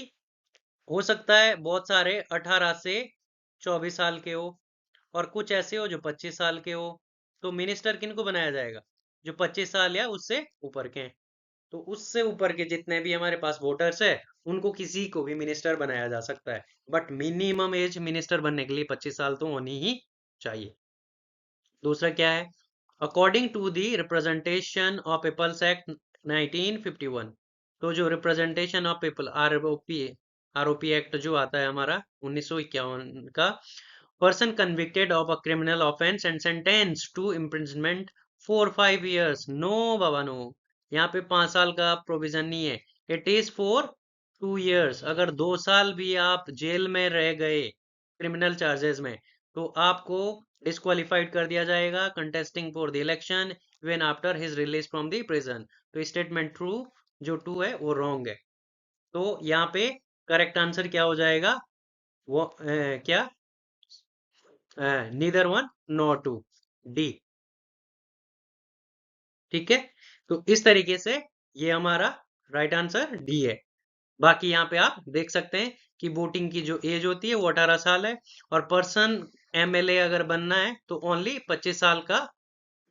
हो सकता है बहुत सारे 18 से 24 साल के हो, और कुछ ऐसे हो जो 25 साल के हो। तो मिनिस्टर किनको बनाया जाएगा? जो 25 साल या उससे ऊपर के हैं। तो उससे ऊपर के जितने भी हमारे पास वोटर्स है, उनको किसी को भी मिनिस्टर बनाया जा सकता है। बट मिनिमम एज मिनिस्टर बनने के लिए 25 साल तो होनी ही चाहिए। दूसरा क्या है? According to the representation of peoples act 1951। तो जो representation of people ROP act जो आता है हमारा 1951 का, person convicted of a criminal offence and sentence to imprisonment for 5 years। No बाबा नो, यहाँ पे 5 साल का प्रोविजन नहीं है। It is for 2 years। अगर 2 साल भी आप जेल में रह गए क्रिमिनल चार्जेस में, तो आपको डिस्क्वालिफाइड कर दिया जाएगा contesting for the election even after his release from the prison. तो स्टेटमेंट ट्रू, जो टू है वो रॉन्ग है। तो यहाँ पे करेक्ट आंसर क्या हो जाएगा? वो क्या? Neither one nor two, D. ठीक है। तो इस तरीके से ये हमारा राइट आंसर डी है। बाकी यहाँ पे आप देख सकते हैं कि वोटिंग की जो एज होती है वो 18 साल है, और पर्सन एमएलए अगर बनना है तो ओनली 25 साल का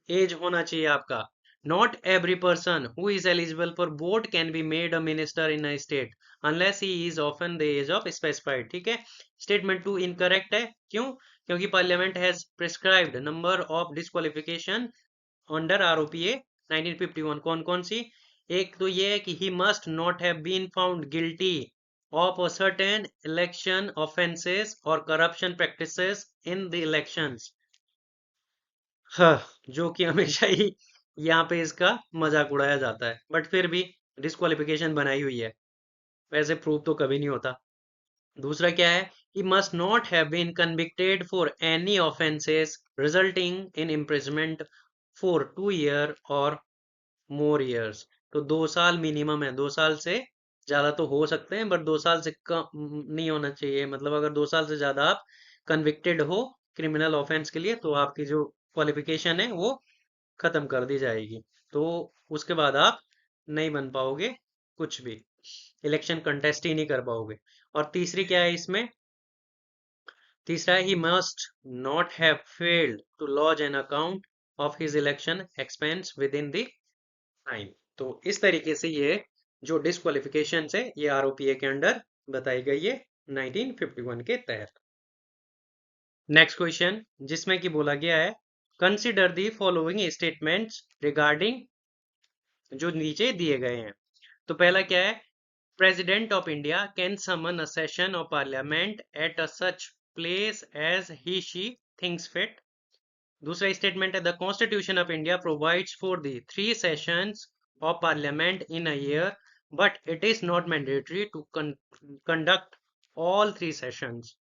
एज होना चाहिए आपका। Not every person who is eligible for vote can be made a minister in a state unless he is often the age of specified. ठीक है। स्टेटमेंट टू इनकरेक्ट है। क्यों? क्योंकि parliament has prescribed number of disqualification under ROPA 1951। कौन कौन सी? एक तो ये है कि he must not have been found guilty of a certain election offences और corruption practices in the elections. हाँ, जो कि हमेशा ही यहाँ पे इसका मजाक उड़ाया जाता है, बट फिर भी डिस्क्वालिफिकेशन बनाई हुई है। वैसे प्रूव तो कभी नहीं होता। दूसरा क्या है? He must not have been convicted for any offences resulting in imprisonment for 2 year और मोर ईयर्स। तो 2 साल मिनिमम है, 2 साल से ज्यादा तो हो सकते हैं, बट 2 साल से कम नहीं होना चाहिए। मतलब अगर 2 साल से ज्यादा आप कन्विक्टेड हो क्रिमिनल ऑफेंस के लिए, तो आपकी जो क्वालिफिकेशन है वो खत्म कर दी जाएगी। तो उसके बाद आप नहीं बन पाओगे कुछ भी, इलेक्शन कंटेस्ट ही नहीं कर पाओगे। और तीसरी क्या है इसमें? तीसरा है, he must not have failed to lodge an account of his election expense within the time. तो इस तरीके से ये जो डिस्क्वालिफिकेशन है ये आरओपीए के अंडर बताई गई है 1951 के तहत। नेक्स्ट क्वेश्चन, जिसमें कि बोला गया है, consider the following statements regarding, जो नीचे दिए गए हैं। तो पहला क्या है? President of India can summon a session of parliament at a such place as he she thinks fit. दूसरा स्टेटमेंट है, the constitution of India provides for the 3 sessions of parliament in a year, but it is not mandatory to conduct all 3 sessions।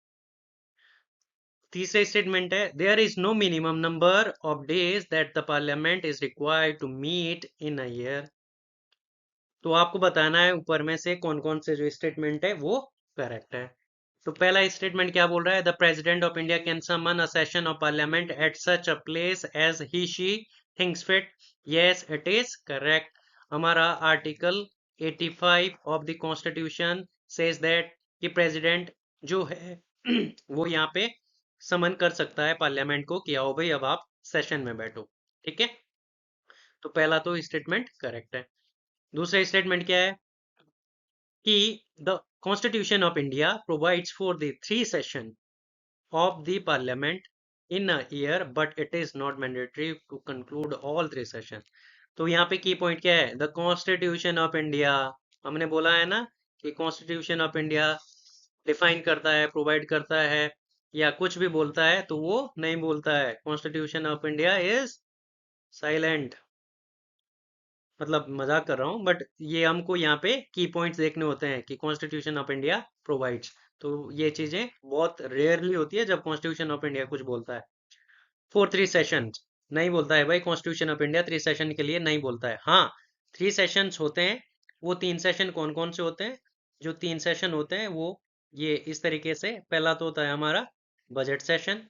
तीसरा statement है, there is no minimum number of days that the parliament is required to meet in a year. तो आपको बताना है ऊपर में से कौन कौन से जो स्टेटमेंट है वो करेक्ट है। तो पहला स्टेटमेंट क्या बोल रहा है, the president of India can summon a session of parliament at such a place as he she thinks fit. Yes, it is correct. हमारा article 85 of the constitution says that कि president जो है वो यहाँ पे समन कर सकता है पार्लियामेंट को कि आओ भाई अब आप सेशन में बैठो। ठीक है, तो पहला तो स्टेटमेंट करेक्ट है। दूसरा स्टेटमेंट क्या है कि the constitution of India provides for the 3 session of the parliament in a year but it is not mandatory to conclude all 3 sessions। तो यहाँ पे की पॉइंट क्या है, द कॉन्स्टिट्यूशन ऑफ इंडिया, हमने बोला है ना कि कॉन्स्टिट्यूशन ऑफ इंडिया डिफाइन करता है, प्रोवाइड करता है या कुछ भी बोलता है तो वो नहीं बोलता है constitution of India is silent. मतलब मजाक कर रहा हूँ, बट ये हमको यहाँ पे की पॉइंट्स देखने होते हैं कि कॉन्स्टिट्यूशन ऑफ इंडिया प्रोवाइड्स। तो ये चीजें बहुत रेयरली होती है जब कॉन्स्टिट्यूशन ऑफ इंडिया कुछ बोलता है। फॉर 3 सेशन नहीं बोलता है भाई, कॉन्स्टिट्यूशन ऑफ इंडिया 3 सेशन के लिए नहीं बोलता है। हाँ, 3 सेशंस होते हैं। वो 3 सेशन कौन कौन से होते हैं? जो 3 सेशन होते हैं वो ये इस तरीके से, पहला तो होता है हमारा बजट सेशन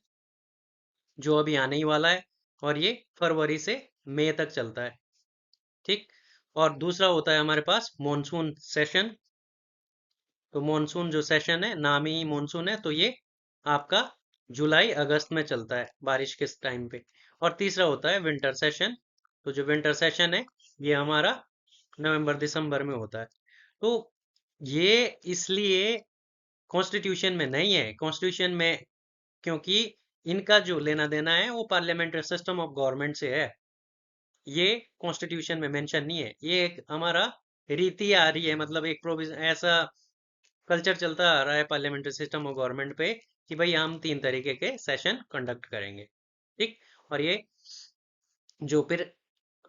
जो अभी आने ही वाला है और ये फरवरी से मई तक चलता है। ठीक, और दूसरा होता है हमारे पास मॉनसून सेशन। तो मॉनसून जो सेशन है, नाम ही मॉनसून है, तो ये आपका जुलाई अगस्त में चलता है, बारिश के टाइम पे। और तीसरा होता है विंटर सेशन। तो जो विंटर सेशन है ये हमारा नवंबर दिसंबर में होता है। तो ये इसलिए कॉन्स्टिट्यूशन में नहीं है, कॉन्स्टिट्यूशन में क्योंकि इनका जो लेना देना है वो पार्लियामेंट्री सिस्टम ऑफ गवर्नमेंट से है। ये कॉन्स्टिट्यूशन में मेंशन नहीं है, ये एक हमारा रीति आ रही है, मतलब एक प्रोविजन, ऐसा कल्चर चलता आ रहा है पार्लियामेंट्री सिस्टम ऑफ गवर्नमेंट पे कि भाई हम 3 तरीके के सेशन कंडक्ट करेंगे। ठीक, और ये जो फिर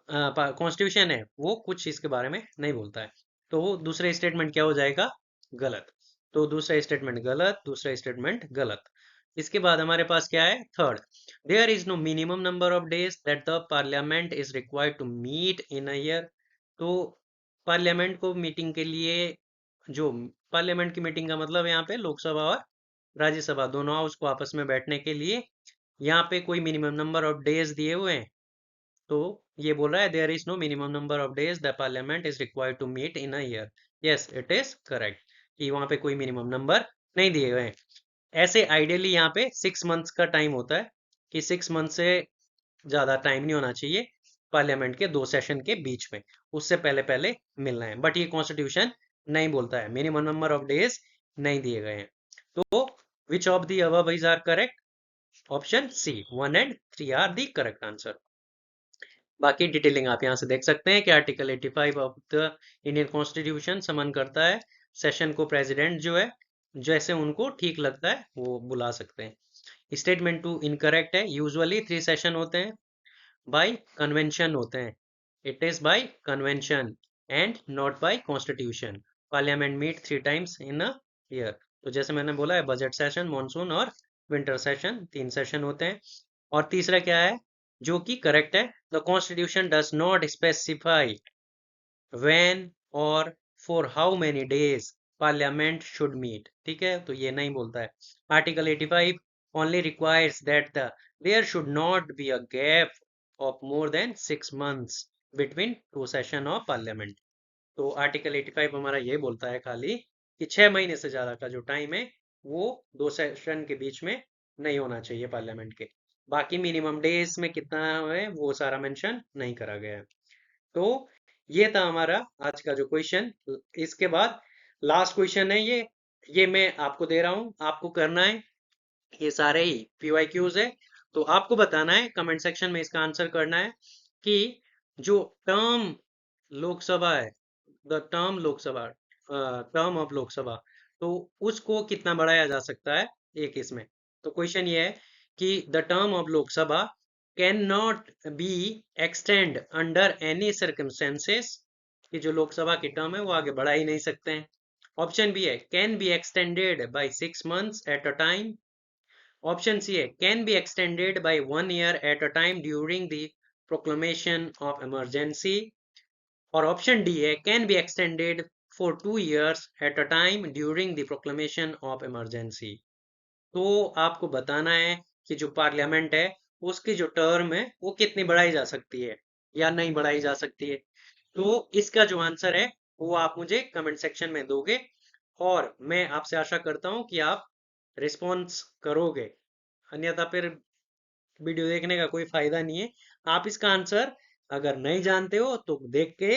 कॉन्स्टिट्यूशन है वो कुछ इसके बारे में नहीं बोलता है। तो वो दूसरा स्टेटमेंट क्या हो जाएगा? गलत। तो दूसरा स्टेटमेंट गलत, दूसरा स्टेटमेंट गलत। इसके बाद हमारे पास क्या है? Third, there is no minimum number of days that the parliament is required to meet in a year. तो पार्लियामेंट को मीटिंग के लिए, जो पार्लियामेंट की मीटिंग का मतलब यहाँ पे लोकसभा और राज्यसभा दोनों हाउस को आपस में बैठने के लिए यहाँ पे कोई मिनिमम नंबर ऑफ डेज दिए हुए हैं। तो ये बोल रहा है there is no minimum number of days the parliament is required to meet in a year. Yes, it is correct कि वहां पे कोई मिनिमम नंबर नहीं दिए हुए हैं। ऐसे आइडियली यहाँ पे 6 मंथ्स का टाइम होता है कि 6 मंथ से ज्यादा टाइम नहीं होना चाहिए पार्लियामेंट के 2 सेशन के बीच में, उससे पहले पहले मिलना है। बट ये कॉन्स्टिट्यूशन नहीं बोलता है, मिनिमम नंबर ऑफ डेज नहीं दिए गए हैं। तो which of the above is are correct? Option C, 1 and 3 are the correct answer. बाकी डिटेलिंग आप यहाँ से देख सकते हैं कि article 85 of the Indian constitution summon करता है सेशन को, प्रेसिडेंट जो है जैसे उनको ठीक लगता है वो बुला सकते हैं। स्टेटमेंट 2 इनकरेक्ट है। यूजुअली 3 सेशन होते हैं, बाय कन्वेंशन होते हैं। It is by convention and not by constitution. Parliament meet 3 times in a year. तो जैसे मैंने बोला है, बजट सेशन, मॉनसून और विंटर सेशन, 3 सेशन होते हैं। और तीसरा क्या है जो कि करेक्ट है, the constitution does not specify when or for how many days parliament should meet. ठीक है, तो ये नहीं बोलता है। Article 85 only requires that there should not be a gap of more than 6 months between 2 session of parliament। तो article 85 हमारा ये बोलता है खाली कि 6 महीने से ज्यादा का जो टाइम है वो 2 सेशन के बीच में नहीं होना चाहिए पार्लियामेंट के। बाकी मिनिमम डेज में कितना है वो सारा मेंशन नहीं करा गया है। तो ये था हमारा आज का जो क्वेश्चन। इसके बाद लास्ट क्वेश्चन है ये मैं आपको दे रहा हूं, आपको करना है। ये सारे ही PYQs है, तो आपको बताना है, कमेंट सेक्शन में इसका आंसर करना है कि जो टर्म लोकसभा है, the term Lok Sabha, term of Lok Sabha, तो उसको कितना बढ़ाया जा सकता है एक इसमें। तो क्वेश्चन ये है कि the term of Lok Sabha can not be extend under any circumstances, कि जो लोकसभा की टर्म है वो आगे बढ़ा ही नहीं सकते हैं। ऑप्शन बी है can be extended by 6 months at a time. Option C है can be extended by 1 year at a time during the proclamation of emergency. और ऑप्शन डी है can be extended for 2 years at a time during the proclamation of emergency. तो आपको बताना है कि जो parliament है उसकी जो टर्म है वो कितनी बढ़ाई जा सकती है या नहीं बढ़ाई जा सकती है। तो इसका जो आंसर है वो आप मुझे कमेंट सेक्शन में दोगे और मैं आपसे आशा करता हूँ कि आप रिस्पॉन्स करोगे, अन्यथा फिर वीडियो देखने का कोई फायदा नहीं है। आप इसका आंसर अगर नहीं जानते हो तो देख के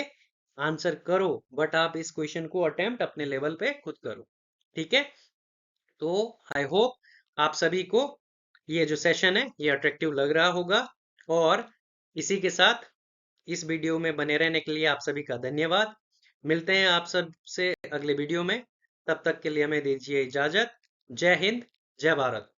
आंसर करो, बट आप इस क्वेश्चन को अटेम्प्ट अपने लेवल पे खुद करो। ठीक है, तो आई होप आप सभी को ये जो सेशन है ये अट्रैक्टिव लग रहा होगा। और इसी के साथ इस वीडियो में बने रहने के लिए आप सभी का धन्यवाद। मिलते हैं आप सबसे अगले वीडियो में, तब तक के लिए हमें दीजिए इजाजत। जय हिंद, जय भारत।